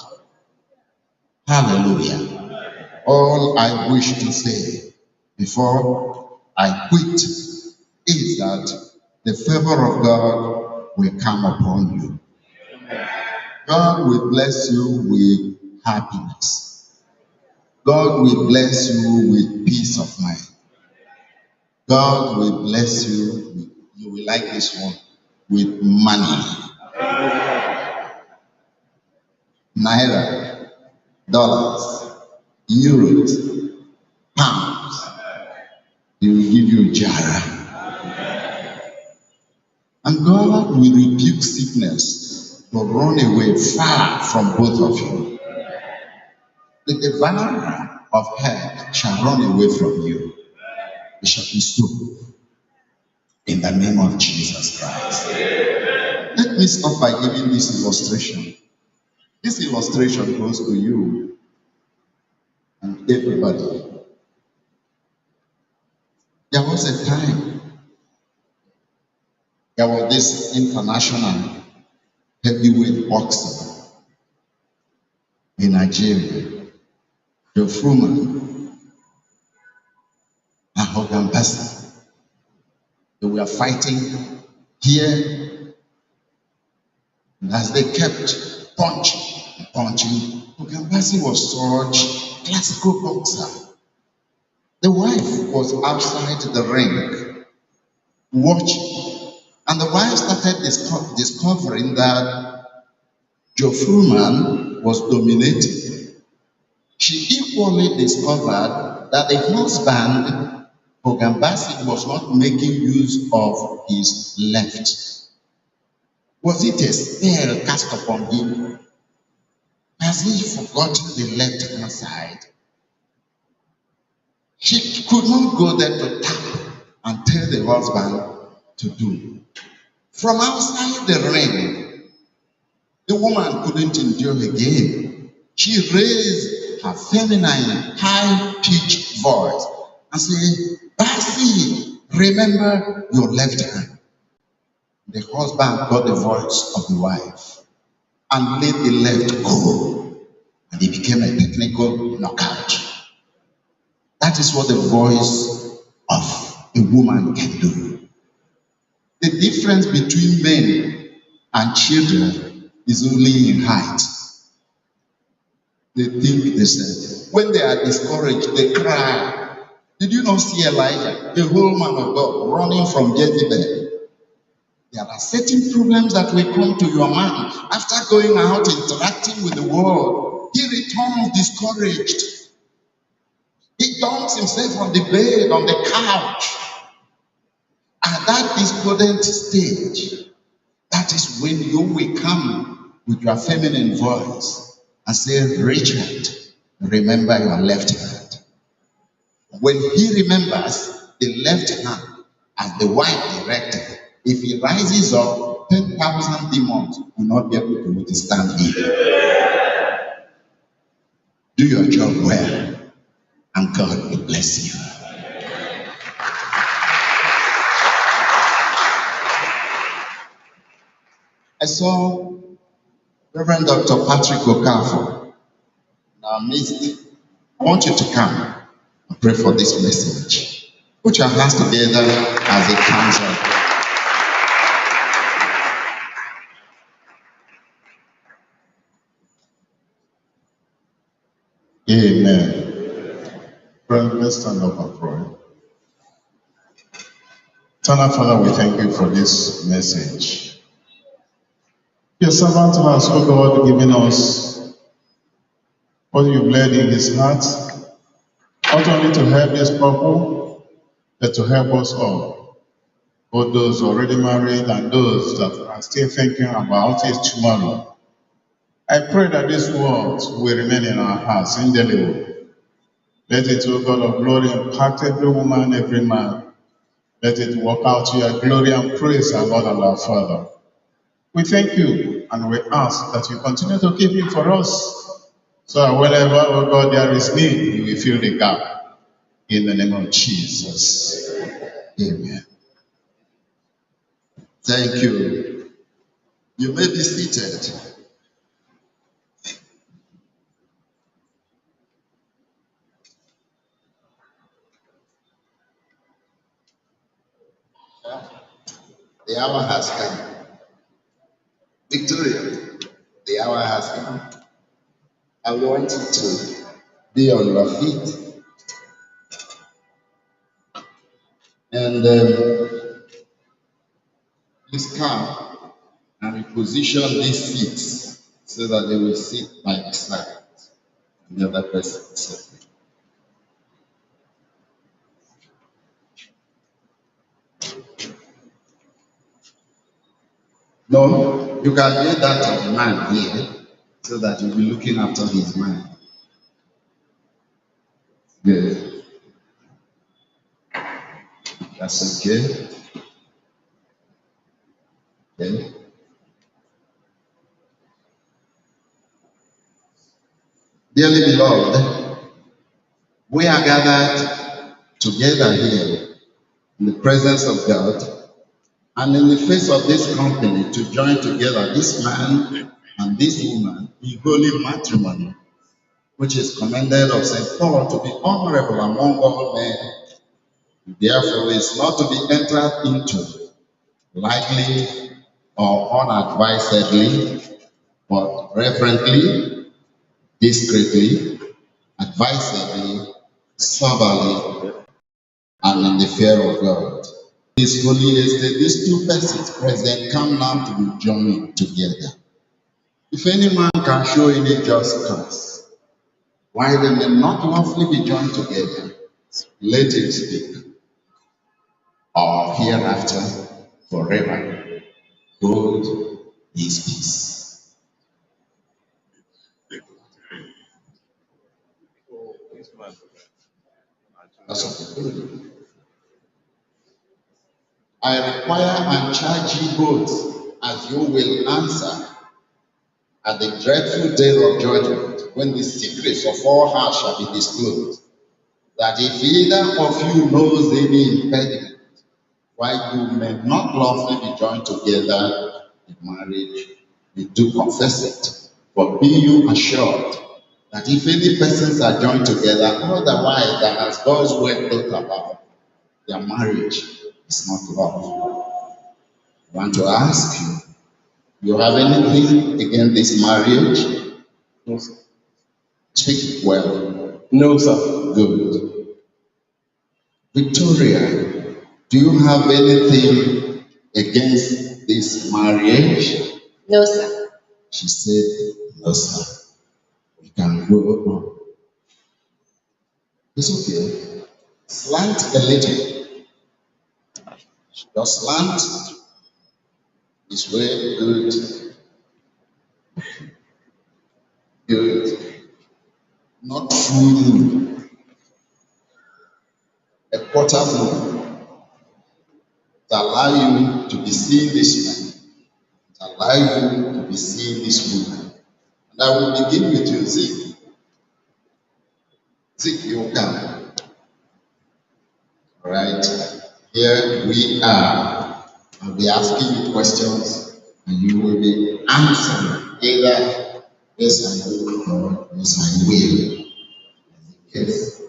Hallelujah. All I wish to say before I quit is that the favor of God will come upon you. God will bless you with happiness. God will bless you with peace of mind. God will bless you with, you will like this one, with money. Naira, dollars, euros, pounds. He will give And God will rebuke sickness to run away far from both of you. The devourer of hell shall run away from you. It shall be so in the name of Jesus Christ. Let me stop by giving this illustration. This illustration goes to you and everybody. There was a time, there was this international heavyweight boxer in Nigeria, Joe Fruman and Hogan Bassey. They were fighting here, and as they kept punching, Hogan Bassey was such a classical boxer. The wife was outside the ring watching, and the wife started discovering that Joe Fruman was dominating. She equally discovered that the husband, Hogan Bassey, was not making use of his left. Was it a spell cast upon him? Has he forgotten the left hand side? She could not go there to tap and tell the husband to do. From outside the ring, the woman couldn't endure again. She raised her feminine, high-pitched voice and said, Bassey, remember your left hand. The husband got the voice of the wife and let the left go, and it became a technical knockout. That is what the voice of a woman can do. The difference between men and children is only in height. They think they said, when they are discouraged, they cry. Did you not see Elijah, the whole man of God, running from Jezebel? There are certain problems that will come to your man after going out interacting with the world. He returns discouraged. He dumps himself on the bed, on the couch. At that despondent stage, that is when you will come with your feminine voice and say, Richard, remember your left hand. When he remembers the left hand as the wife directed, if he rises up, 10,000 demons will not be able to withstand him. Do your job well, and God will bless you. I saw Reverend Dr. Patrick Okafor in our midst. I want you to come and pray for this message. Put your hands together as it comes up. Amen.
Friend, let's stand up and pray. Eternal Father, we thank you for this message. Your servant has, O God, given us what you've laid in his heart, not only to help this couple, but to help us all, both those already married and those that are still thinking about it tomorrow. I pray that these words will remain in our hearts indelible. Let it, O God of glory, impact every woman, every man. Let it work out to your glory and praise our Lord and our Father. We thank you and we ask that you continue to keep him for us, so that whenever, O God, there is need, you will fill the gap. In the name of Jesus. Amen.
Thank you. You may be seated. The hour has come. Victoria, the hour has come. I want you to be on your feet and please come and reposition these seats so that they will sit by the side of the other person. No, you can get that of the man here so that you'll be looking after his mind. Good. That's okay. Okay. Dearly beloved, we are gathered together here in the presence of God and in the face of this company to join together this man and this woman in holy matrimony, which is commended of St. Paul to be honorable among all men. Therefore, is not to be entered into lightly or unadvisedly, but reverently, discreetly, advisedly, soberly, and in the fear of God. This holy estate, these two persons present come now to be joined together. If any man can show any just cause why they may not lawfully be joined together, let him speak, or hereafter forever hold his peace. That's okay. I require and charge you both, as you will answer at the dreadful day of judgment, when the secrets of all hearts shall be disclosed, that if either of you knows any impediment, why you may not lawfully be joined together in marriage, you do confess it. For be you assured that if any persons are joined together otherwise than as God's word taught about, their marriage is not love. I want to ask you, you have anything against this marriage?
No, sir.
Speak well.
No, sir.
Good. Victoria, do you have anything against this marriage?
No, sir.
She said, no, sir. We can go on. It's okay. Slant a little. Just slant is very good. Good. Not full. A quarter full. To allow you to be seeing this man. To allow you to be seeing this woman. And I will begin with you, Zeke. Zeke, you come. All right. Here we are. I'll be asking you questions and you will be answering either yes I will or yes I will. Yes.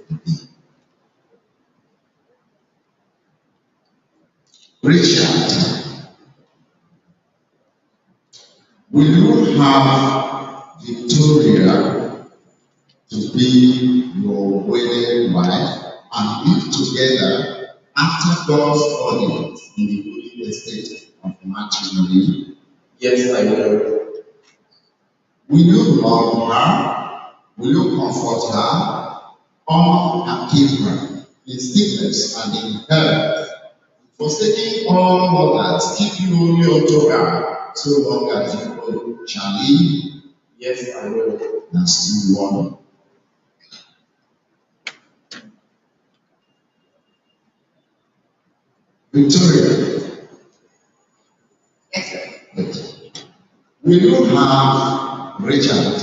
Richard, will you have Victoria to be your wedded wife and live together after God's ordinance in the holy estate of matrimony?
Yes, I will.
Will you love her? Will you comfort her? Honor and keep her in sickness and in health? Forsaking all others, keep you only unto her, so long as you go. Shall he?
Yes, I will.
That's one. Victoria,
Yes, sir.
will you have Richard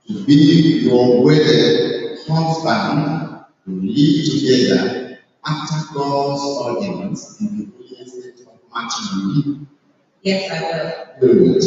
to be your wedded husband to live together after God's ordinance in the holy estate of matrimony?
Yes, I will.
Good.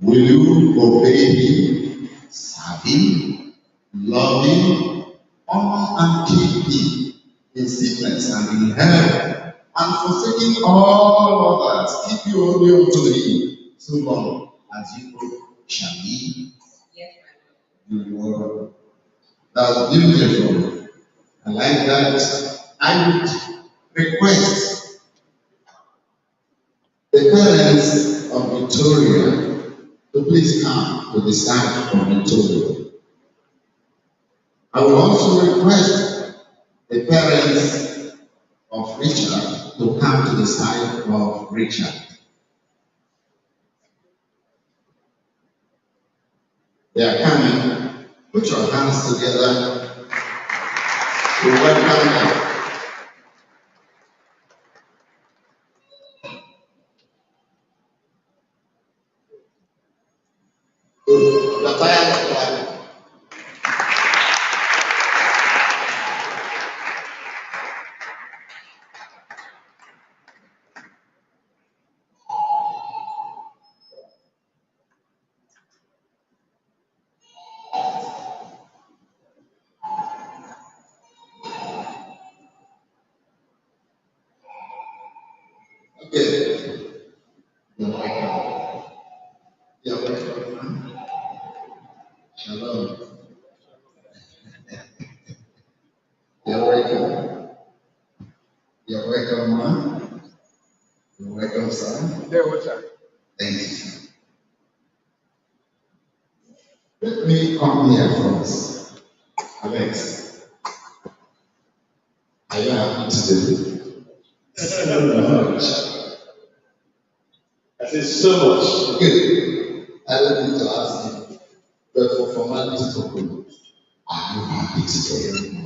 Will you obey him, serve him, love him, honor and keep him in sickness and in health, and forsaking all others, keep you only unto him, so long as you shall he?
Yes, I will.
You will. That's beautiful. I like that. I would request the parents of Victoria to please come to the side of Victoria. I will also request the parents of Richard to come to the side of Richard. They are coming. Put your hands together to welcome them. The fire. Okay. You're welcome. You're welcome. Shalom. You're welcome. You're welcome, man. You're welcome, son. Thank you. Let me come here first. Alex, are you happy today? So much.
I said so much.
Good. I don't need to ask you, but for formality purposes, are you happy today?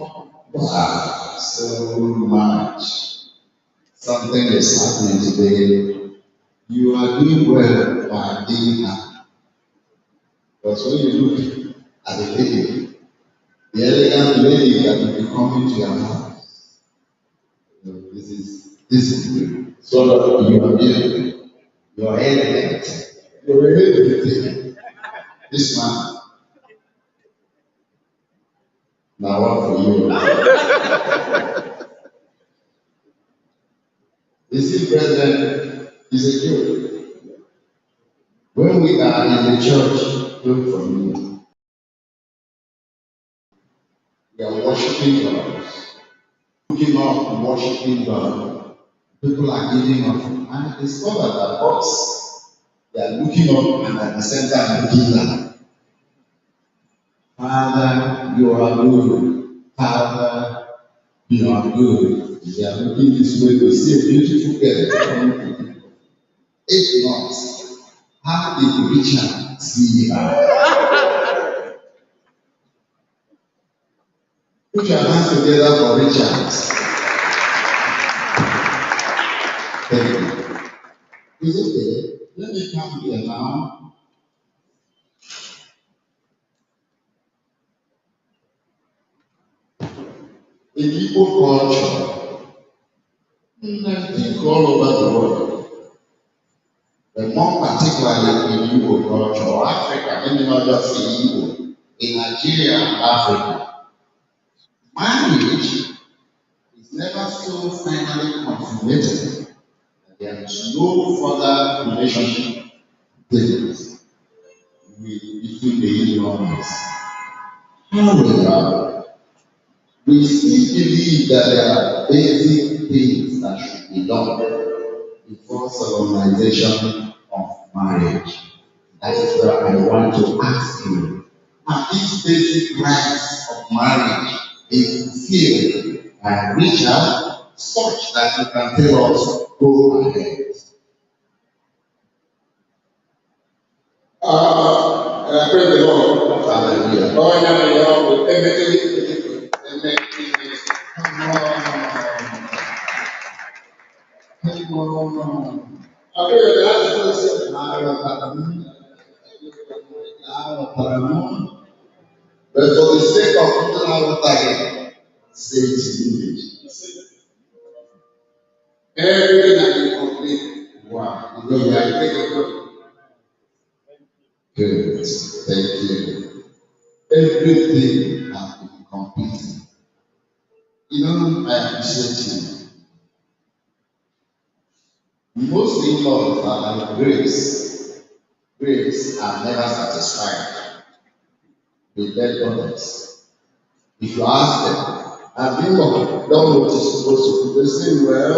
Wow, so much. Something is happening today. You are doing well by being happy. Because when you look at the lady, the elegant lady that will be coming to your house, this is good. So you are beautiful. You are elegant. You are everything. This man, now one for you. You see, brethren, is a joke. When we are in the church, look for me. We are worshiping God, looking up and worshiping God. People are giving up. And I discovered that us, they are looking up and at the same time looking down. Father, you are good. Father, you are good. They are looking this way to see a beautiful girl. If not, how did Richard see her? Put your hands together for Richard. Thank you. Is okay. Let me come here now. In Igbo culture, I think all over the world, but more particularly in Igbo culture, or Africa, let me not just say Igbo, in Nigeria and Africa, marriage is never so finally consummated that there is no further relationship between the individuals. However, we still believe that there are basic things that should be done before solemnization of marriage. That is where I want to ask you, are these basic rights of marriage being fulfilled by Richard such that you can tell us, go ahead? Praise the Lord. Hallelujah. Oh, yeah, Emerie. Come on. I pray that but for the sake of putting out again, say it in English. Everything has been complete. Wow. You know, you are good. Good. Thank you. Everything has been completed. You know, I appreciate you. Most in-laws are like grapes. Grapes are never satisfied with dead bodies. If you ask them, have you done what you're supposed to do? They say, well,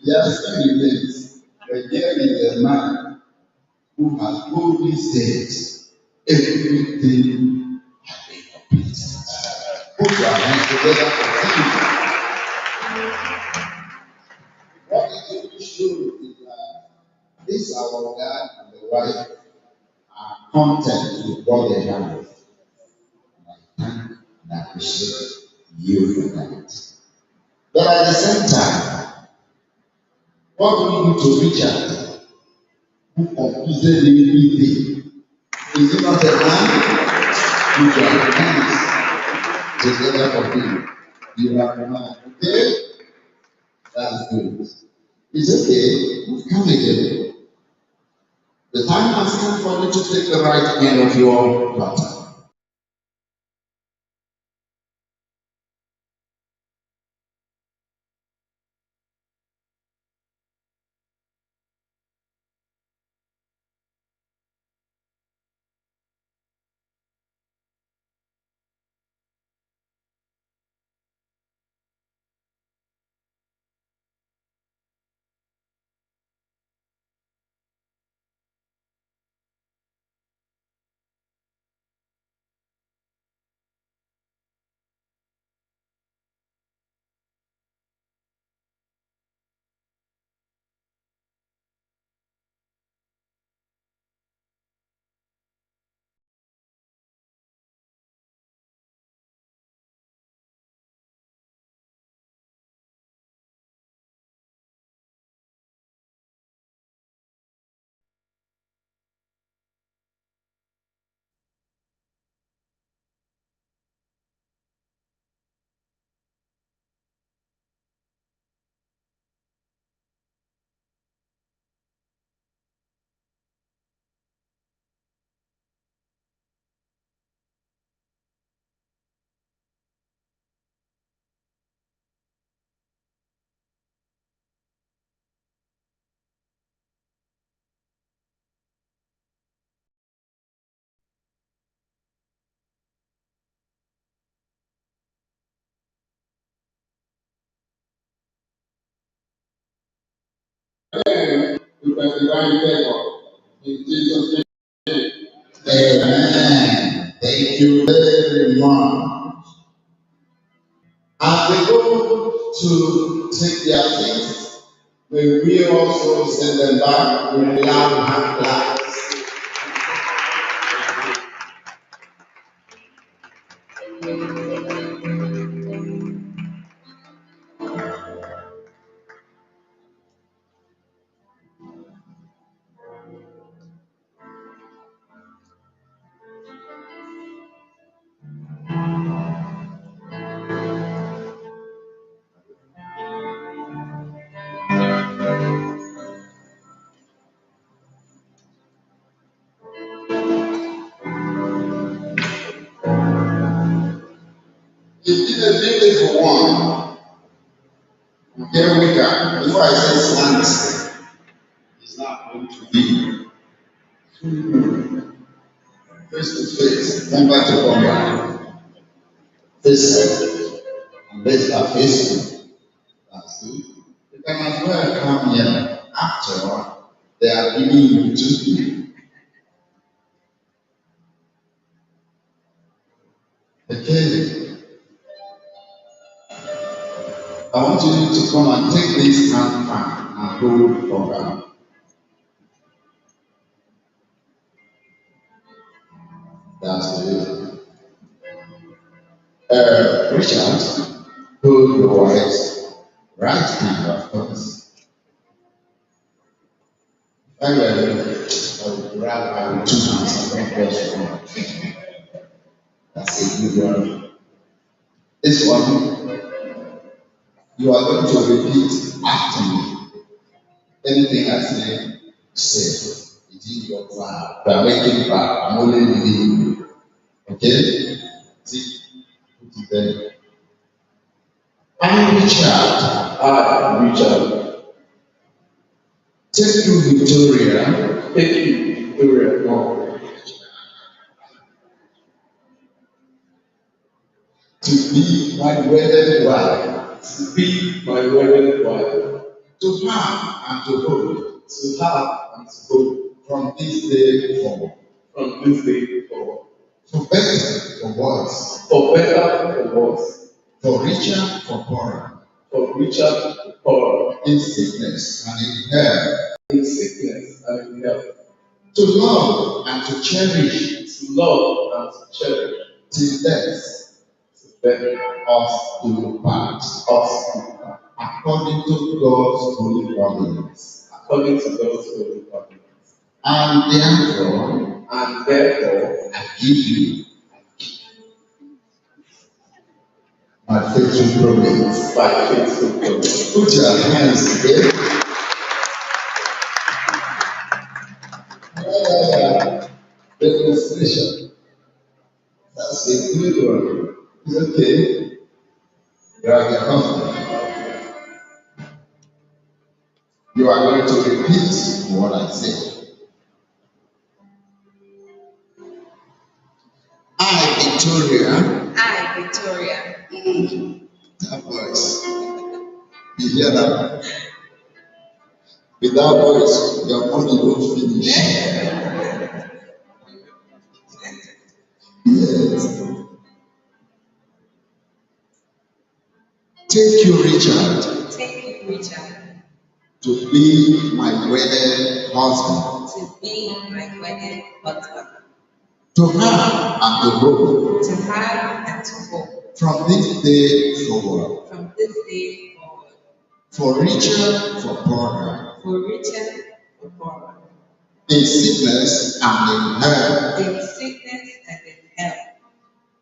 there are still remains. But there is a man who has boldly said, everything has been completed. Put your hands together for him. What it really shows is that this our God and the wife are content with what they have. I thank and appreciate you for that. But at the same time, what do we do to Richard, who completed everything? Is it not a man? You are hands together for him. You are a man. Okay? That's good. It's okay. Come again. The time has come for you to take the right hand of your pattern. In Jesus' name. Amen. Thank you very much. As they go to take their things, may we also send them back with loud hand claps. It's been a beautiful one. Here we go. That's why I said slant. It's not going to be face to face, combat to combat. Face and face are facing. That's good. You can as well come here after they are giving you to okay. I want you to come and take this hand fan and hold for her. That's good. Richard, hold your wife's right hand, of course. I will grab her with 2 hands and press for her. That's a good one. This one, you are going to repeat after me. Anything I say. It is your plan. You are making part. I'm only leading you. Okay? See, put it there. I, Richard, take you, Victoria. Take you, Victoria. No. To be my wedded wife. To be my wedded wife. To have and to hold. To have and to hold. From this day forward. From this day forward. For better, for worse. For better, for worse. For richer, for poorer. For richer, for poorer. In sickness and in health. In sickness and in health. to love and to cherish,
to love and to cherish,
till death
then
us do part,
us
according to God's holy providence.
according to God's holy covenant.
And therefore, I give you my faithful promise.
By faithful promise.
Put your hands together. Demonstration. That's a good one. It's okay. Grab your husband. You are going to repeat what I say. I, Victoria.
I, Victoria.
That voice. You hear that? With that voice, your money won't finish. Yes. Take you, Richard.
Take you, Richard.
To be my wedded husband.
To be my wedded husband.
To have and to hold.
To have and to hold.
From this day forward.
From this day forward.
For richer, for poorer.
For richer, for poorer.
In sickness and in health.
In sickness and in health.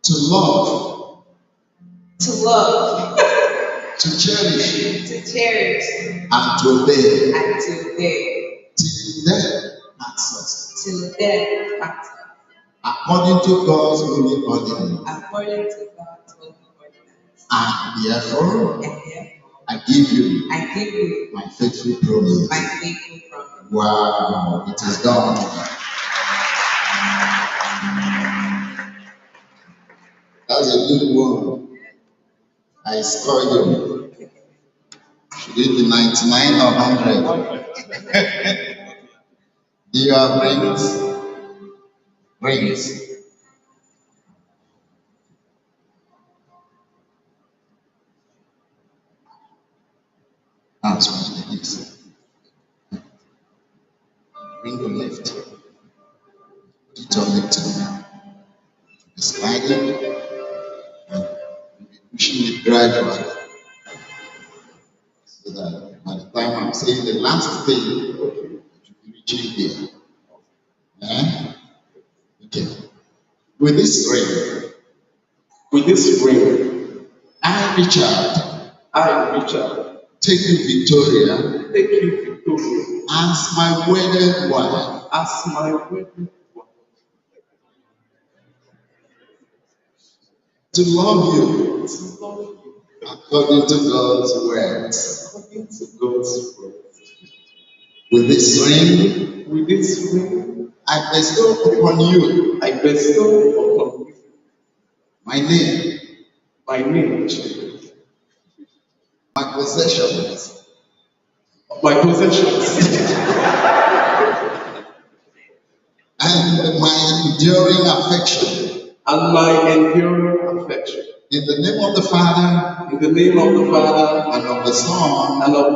To love.
To love.
To cherish.
To cherish.
And to obey.
And to obey.
Till death parts us.
Till death parts us.
According to God's holy ordinance.
According to God's holy ordinance.
And therefore,
And therefore,
I give you
my
faithful promise.
My faithful promise.
Wow, it is done. That's a good one. I score you. Should it be 99 or 100? Do you have rings? Rings. That's what it is. Ring the left. Put it on the tongue. Sliding. And pushing it gradually. So that by the time I'm saying the last thing, it will be reaching here. Okay. With this ring, I, Richard, take you, Victoria, as my wedded wife, to love you according to God's words. With this ring, I bestow upon you my name, my possessions, and my enduring affection. In the name of the Father, and of the Son, and of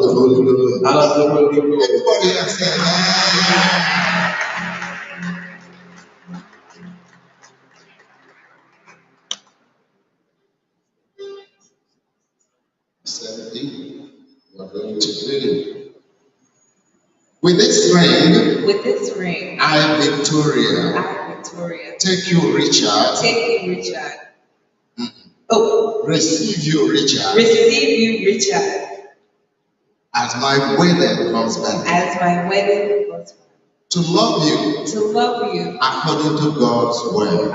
the Holy Ghost. Everybody has said amen. Same thing we are going to do. With this ring, I, Victoria, take you, Richard. Receive you, Richard. As my wedded husband. To love you. According to God's word.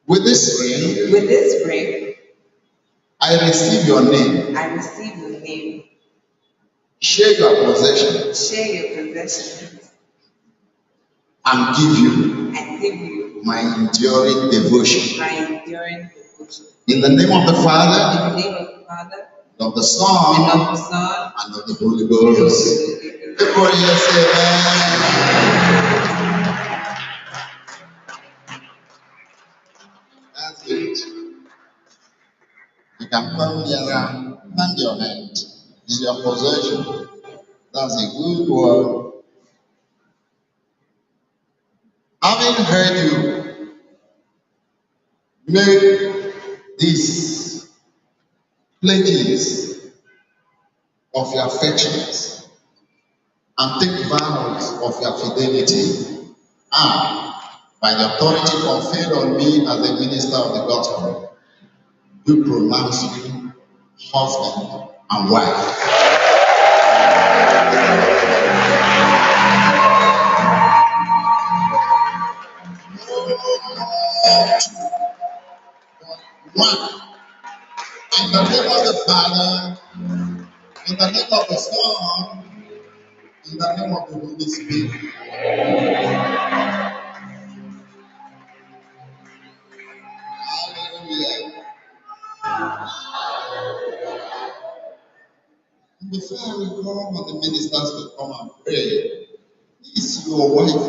With this ring, I receive your name. Share your possessions. And give you my enduring devotion. In the name of the Father, of the Son, and of the Holy Ghost. Everybody say amen. That's it. You can come here and hand your hand. It's your possession. That's a good word. Having heard you, make these pledges of your affections and take vows of your fidelity. And by the authority conferred on me as a minister of the gospel, do pronounce you husband and wife. One. In the name of the Father, in the name of the Son, in the name of the Holy Spirit. Hallelujah. Before I will call on the ministers to come and pray, this your wife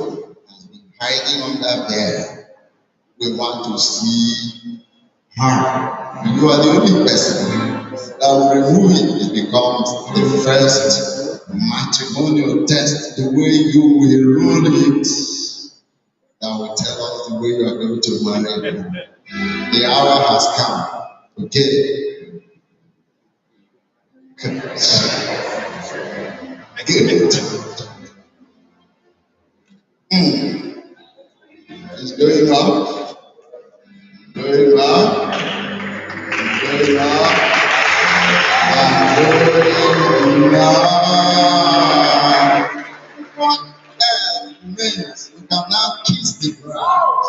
has been hiding under there. We want to see her. You are the only person that will remove it. It becomes the first matrimonial test. The way you will rule it, that will tell us the way you are going to marry. The hour has come. Okay. Good. It's going up. Going up. Going up. And going up. What else remains? You can now kiss the ground.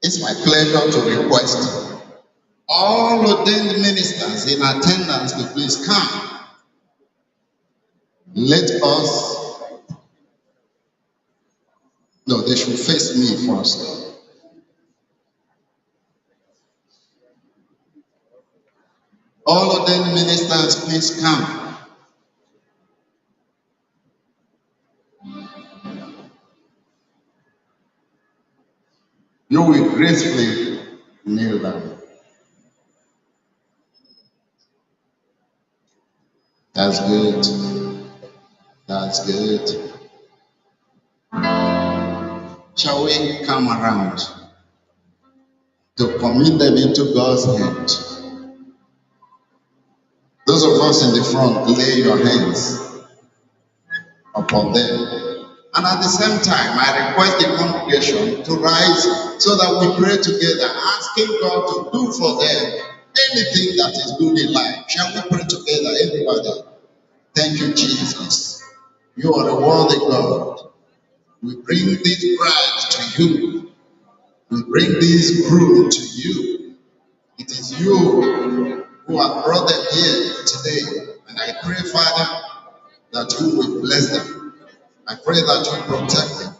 It's my pleasure to request all ordained ministers in attendance to please come. Let us, no, they should face me first. All ordained ministers, please come. You will gracefully kneel down. That's good. That's good. Shall we come around to commit them into God's hand? Those of us in the front, lay your hands upon them. And at the same time, I request the congregation to rise so that we pray together, asking God to do for them anything that is good in life. Shall we pray together, everybody? Thank you, Jesus. You are a worthy God. We bring this bride to you. We bring this groom to you. It is you who have brought them here today. And I pray, Father, that you will bless them. I pray that you protect them.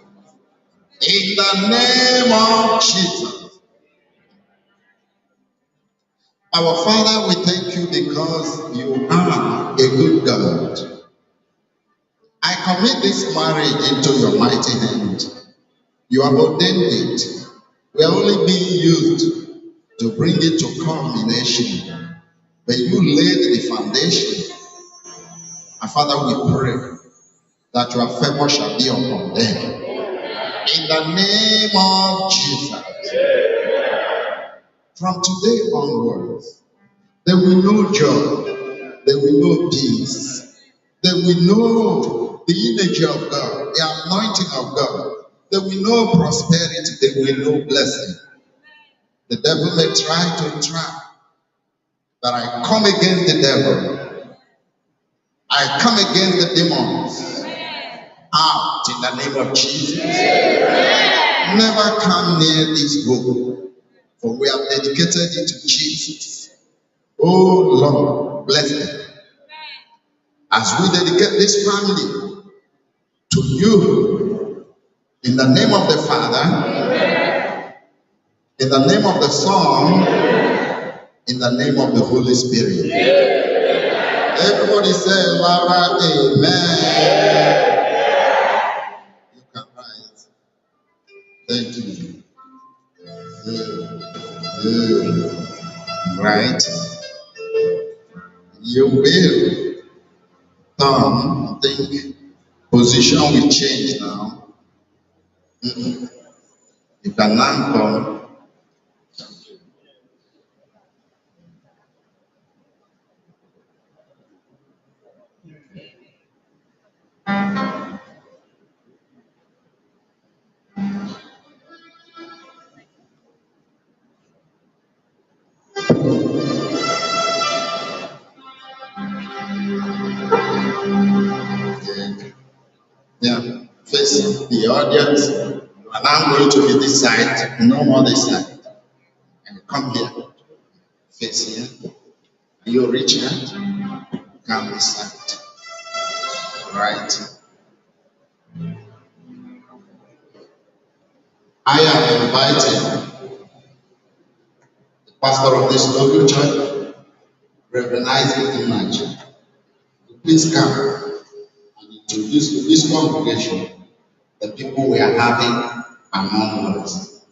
In the name of Jesus. Our Father, we thank you because you are a good God. I commit this marriage into your mighty hand. You have ordained it. We are only being used to bring it to culmination. But you laid the foundation. And Father, we pray that your favor shall be upon them. In the name of Jesus. From today onwards, they will know joy. They will know peace. They will know the energy of God, the anointing of God. They will know prosperity. They will know blessing. The devil may try to trap, but I come against the devil. I come against the demons. Out in the name of Jesus. Never come near this book, for we have dedicated it to Jesus. Oh Lord, bless them. As we dedicate this family to you, in the name of the Father, in the name of the Son, in the name of the Holy Spirit. Everybody say louder, amen. You can rise. Thank you. Good. Right. You will turn. I think position will change now. You can now come. Yeah, face the audience. You are now going to be this side, no more this side. And come here, face here. You reach out, come this side. Right. I am inviting the pastor of this local church, Reverend Isaac Emerie, to please come and introduce to this congregation the people we are having among us.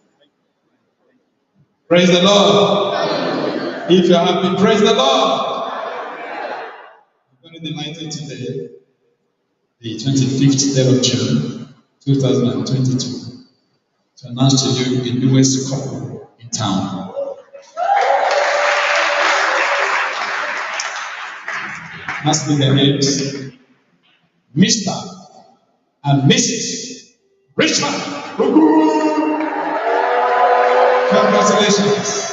Praise the Lord. If you are happy, praise the Lord. I'm very delighted today, the 25th day of June, 2022, to announce to you the newest couple in town. Must be the names, Mr. and Mrs. Richard. Congratulations.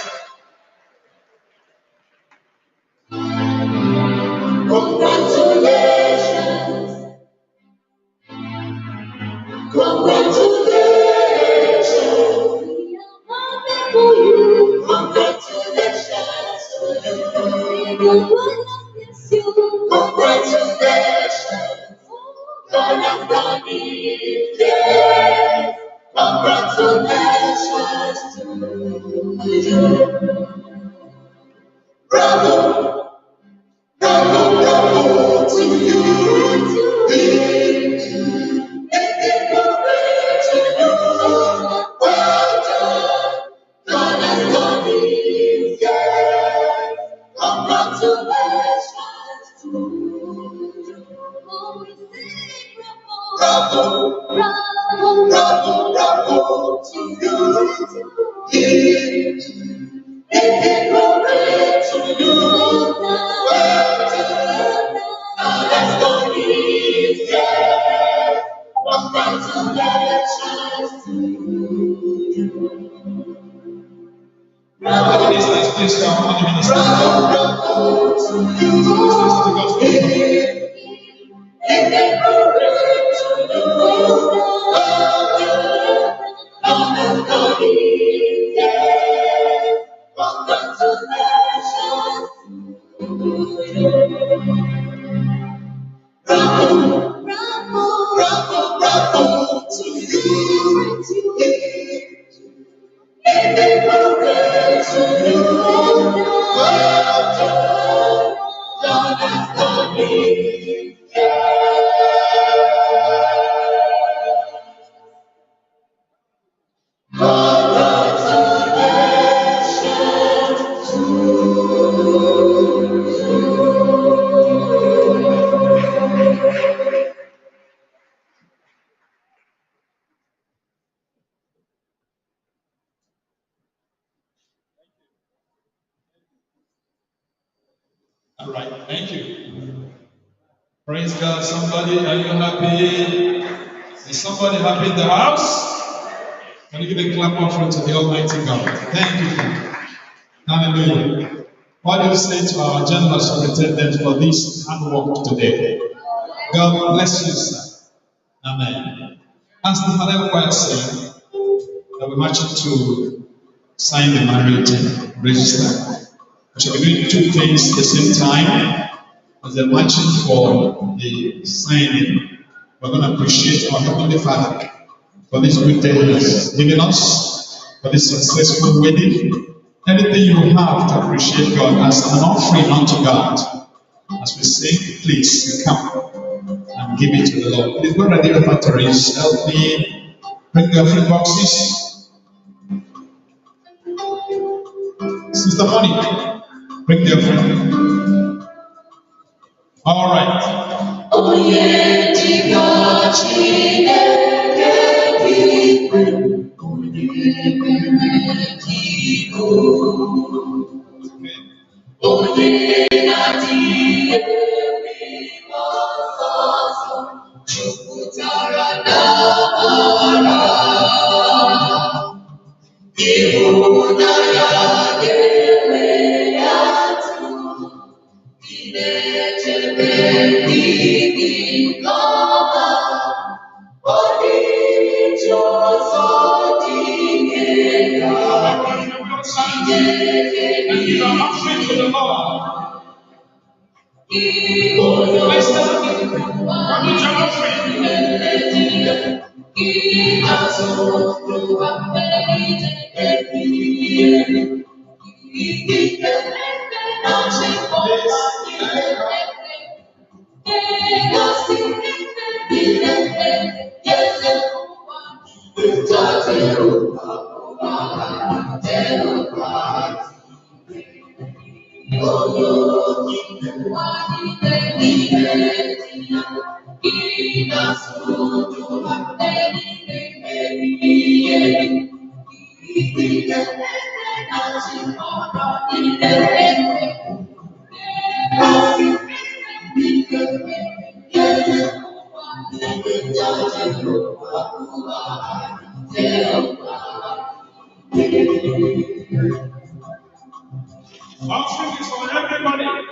All right, thank you. Praise God. Somebody, are you happy? Is somebody happy in the house? Can you give a clap offering to the Almighty God? Thank you. Hallelujah. What do you say to our General Superintendent for this hard work today? God bless you, sir. Amen. As the Father choir said, that we're marching to sign the marriage register. We shall be doing two things at the same time. As they're marching for the signing, we're going to appreciate our Heavenly Father for this good day He has given us, for this successful wedding. Anything you have to appreciate God as an offering unto God, As we sing, please, you come and give it to the Lord. Please, where are the offertories? Help me bring the offering boxes. Sister Honey, bring the offering. All right. Oh, yeah, Offering is for everybody.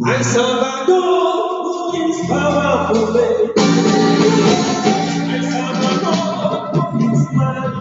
I serve a God who is powerful. I serve a God who is mighty.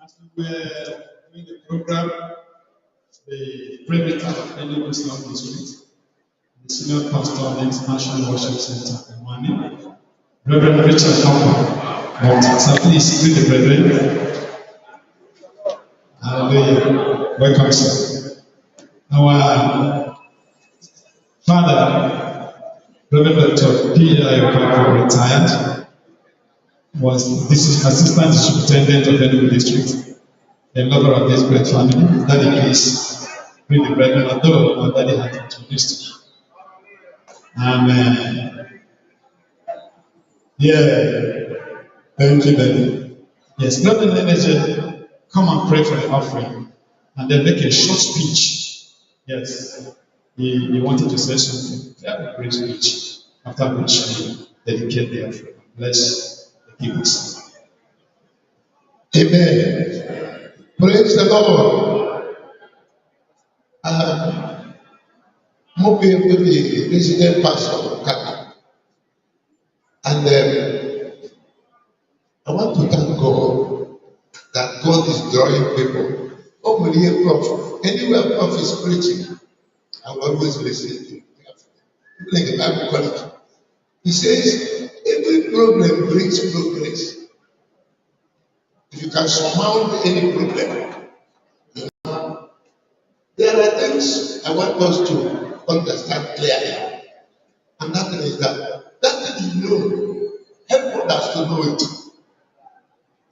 As we were doing the program, the Premier of ENUGU South District, the Senior Pastor of the International Worship Center, Emerie, Reverend Richard Campbell. So please greet the brethren. Hallelujah. Welcome, sir. Our father, Reverend Dr. P.I. Okafor, retired, was this Assistant Superintendent of Enugu District, a lover of this great family. Daddy, please greet the brethren, although our daddy had introduced you. Amen. Yeah. Thank you, Daddy. Yes, Brother Manager, come and pray for the offering and then make a short speech. Yes. He wanted to say something. Yeah, a great speech. After which we dedicate the offering. Bless the givers.
Amen. Praise the Lord. Mobi with the resident pastor of Kaka. And I want to thank God that God is drawing people. Oh, Maria Prof. Anywhere Prof is preaching, I will always listen to him. Like a Bible college. He says, every problem brings progress. If you can surmount any problem, there are things I want us to understand clearly. And that thing is that thing you know, help others to know it.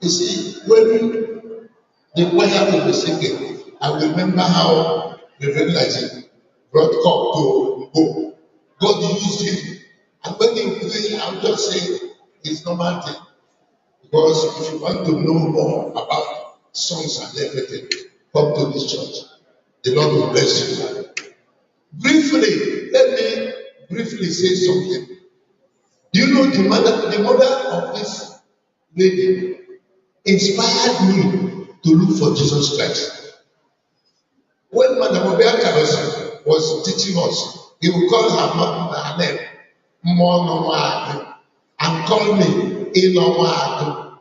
You see, when the choir will be singing, I will remember how the Reverend brought cup to Ngwo. God used him. And when he pray, I'll just say it's normal thing. Because if you want to know more about songs and everything, come to this church. The Lord will bless you. Briefly, let me briefly say something. Do you know the mother of this lady inspired me to look for Jesus Christ. When Madam Obiaka was teaching us, he would call her name Monomagu and call me Inomagu.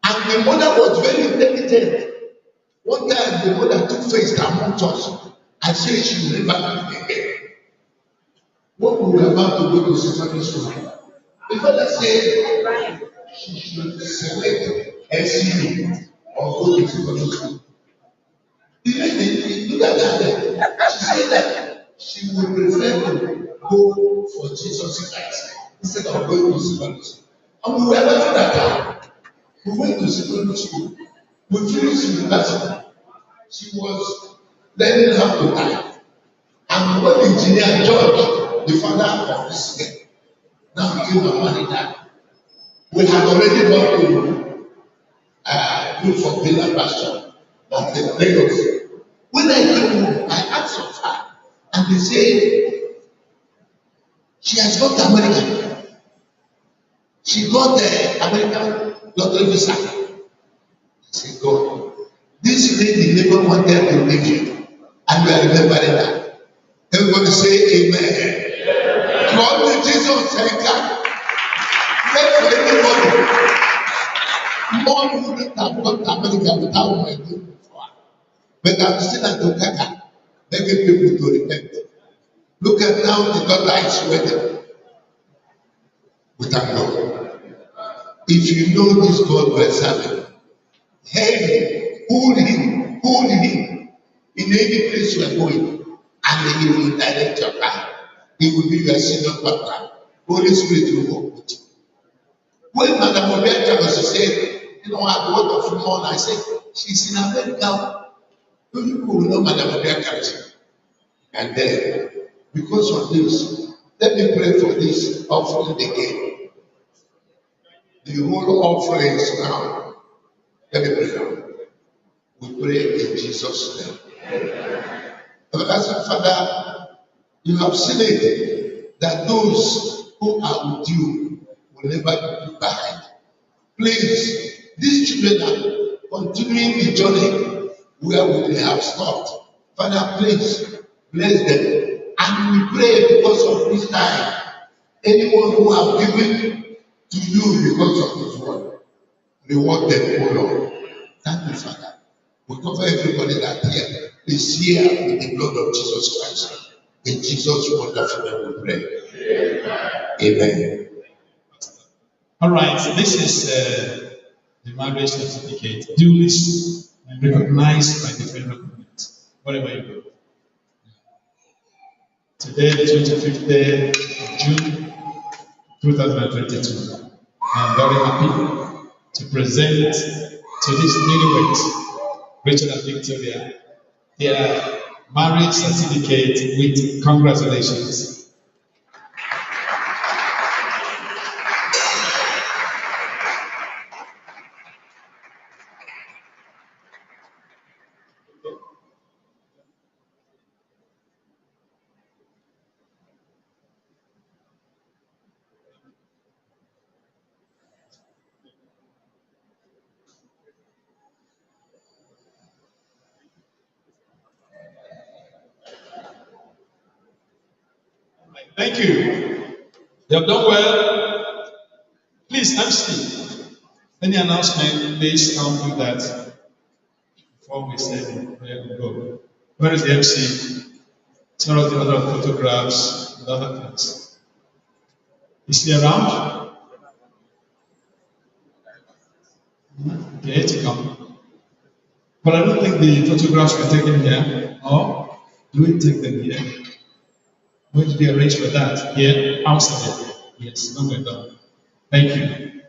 And the mother was very intelligent. One time the mother took face among us and said she will never be again. When we were about to go to secondary school, the father said she should select SCU or go to secondary school. The lady look at that. She said that she would prefer to go for Jesus Christ instead of going to secondary school. And we were not that time. We went to secondary school. We finished university. she was learning how to type. And when engineer George, the father of this girl, now became a manager, we had already gone to look for Villa Pastor of the Lagos. When I came home, I asked of her, and they said she has got American. She got the American lottery visa. I said, God, this lady never wanted to leave you, and you are remembering that. Everybody say amen. To all the Jesus thank God. Let for anybody. More wouldn't have gone to America without my doing before. But I'm still at Okaka, begging people to repent. Look at now the daughter is wedding. We thank God. If you know this God we're serving, hail him, hold him in any place you are going, and he will direct your path. He will be your senior partner. Holy Spirit will work with you. When Madam Obianka was saying, you know, I got off from on, I said, she's in America. You people will know Madam Obianka. And then, because of this, let me pray for this offering again. The whole offerings now. Let me pray now. We pray in Jesus' name. Everlasting Father, you have seen it that those who are with you will never be behind. Please, these children are continuing the journey where we have stopped. Father, please bless them. And we pray because of this time. Anyone who have given to you because of this word, reward them, O Lord. Thank you, Father. We cover everybody that here is here with the blood of Jesus Christ. In Jesus' wonderful name we pray. Amen.
All right, so this is the marriage certificate, duly and recognized by the federal government, wherever you go. Today, the 25th day of June 2022. I'm very happy to present to this newlyweds, Rachel and Victoria, their marriage certificate with congratulations. Thank you. You have done well. Please, MC, any announcement, please help do that before we say where we go. Where is the MC? Tell us the other photographs and other things. Is he around? Okay, to come. But I don't think the photographs were taken here. Or do we take them here? Going to be arranged for that here outside. Yes, no way down. Thank you.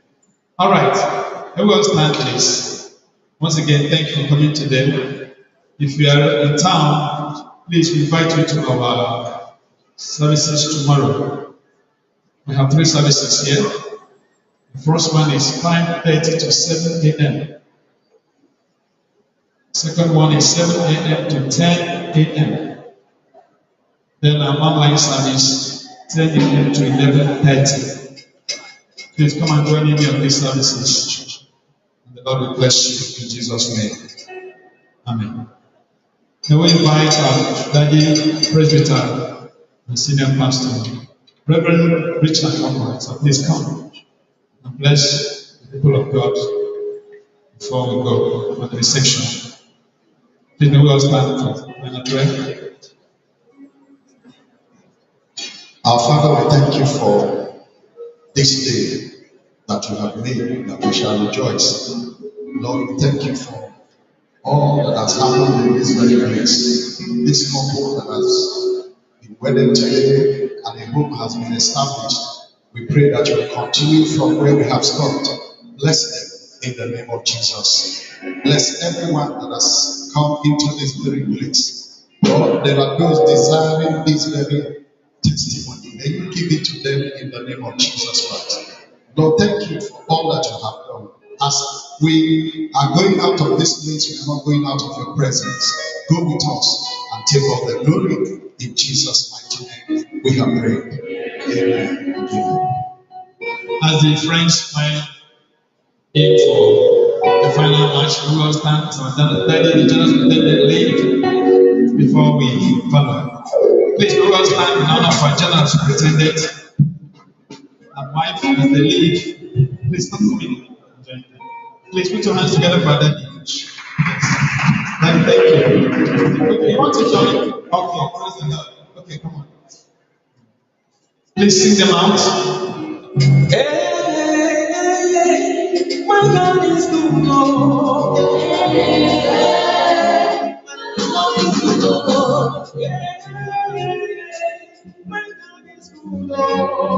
All right, everyone stand please. Once again, thank you for coming today. If you are in town, please we invite you to our services tomorrow. We have 3 services here. The first one is 5:30 to 7 a.m. Second one is 7 a.m. to 10 a.m. Then our online service 10 a.m. to 11:30. Please come and join me on these services. And the Lord will bless you in Jesus' name. Amen. Now we invite our Daddy Presbyter and Senior Pastor, Reverend Richard Conrad. So please come and bless the people of God before we go for the reception. Please may we all stand for and pray.
Our Father, we thank you for this day that you have made, that we shall rejoice. Lord, we thank you for all that has happened in this very place. This couple that has been wedded today and a home has been established. We pray that you will continue from where we have stopped. Bless them in the name of Jesus. Bless everyone that has come into this very place. Lord, there are those desiring this very testimony. May you give it to them in the name of Jesus Christ. Lord, thank you for all that you have done. As we are going out of this place, we are not going out of your presence. Go with us and take all the glory. In Jesus' mighty name, we have prayed. Amen.
As the French smile in for the final match, we will stand to the general superintendent leave before we follow. Please, we will stand in honor of our general superintendent and wife as they leave. Please stop coming in. Please put your hands together for that image. Yes. Thank you. Okay, you want to join? Okay, praise the Lord. Okay, come on. Please sing them out. Hey, my God is good, Lord. My God is good, Lord. My God is good, Lord.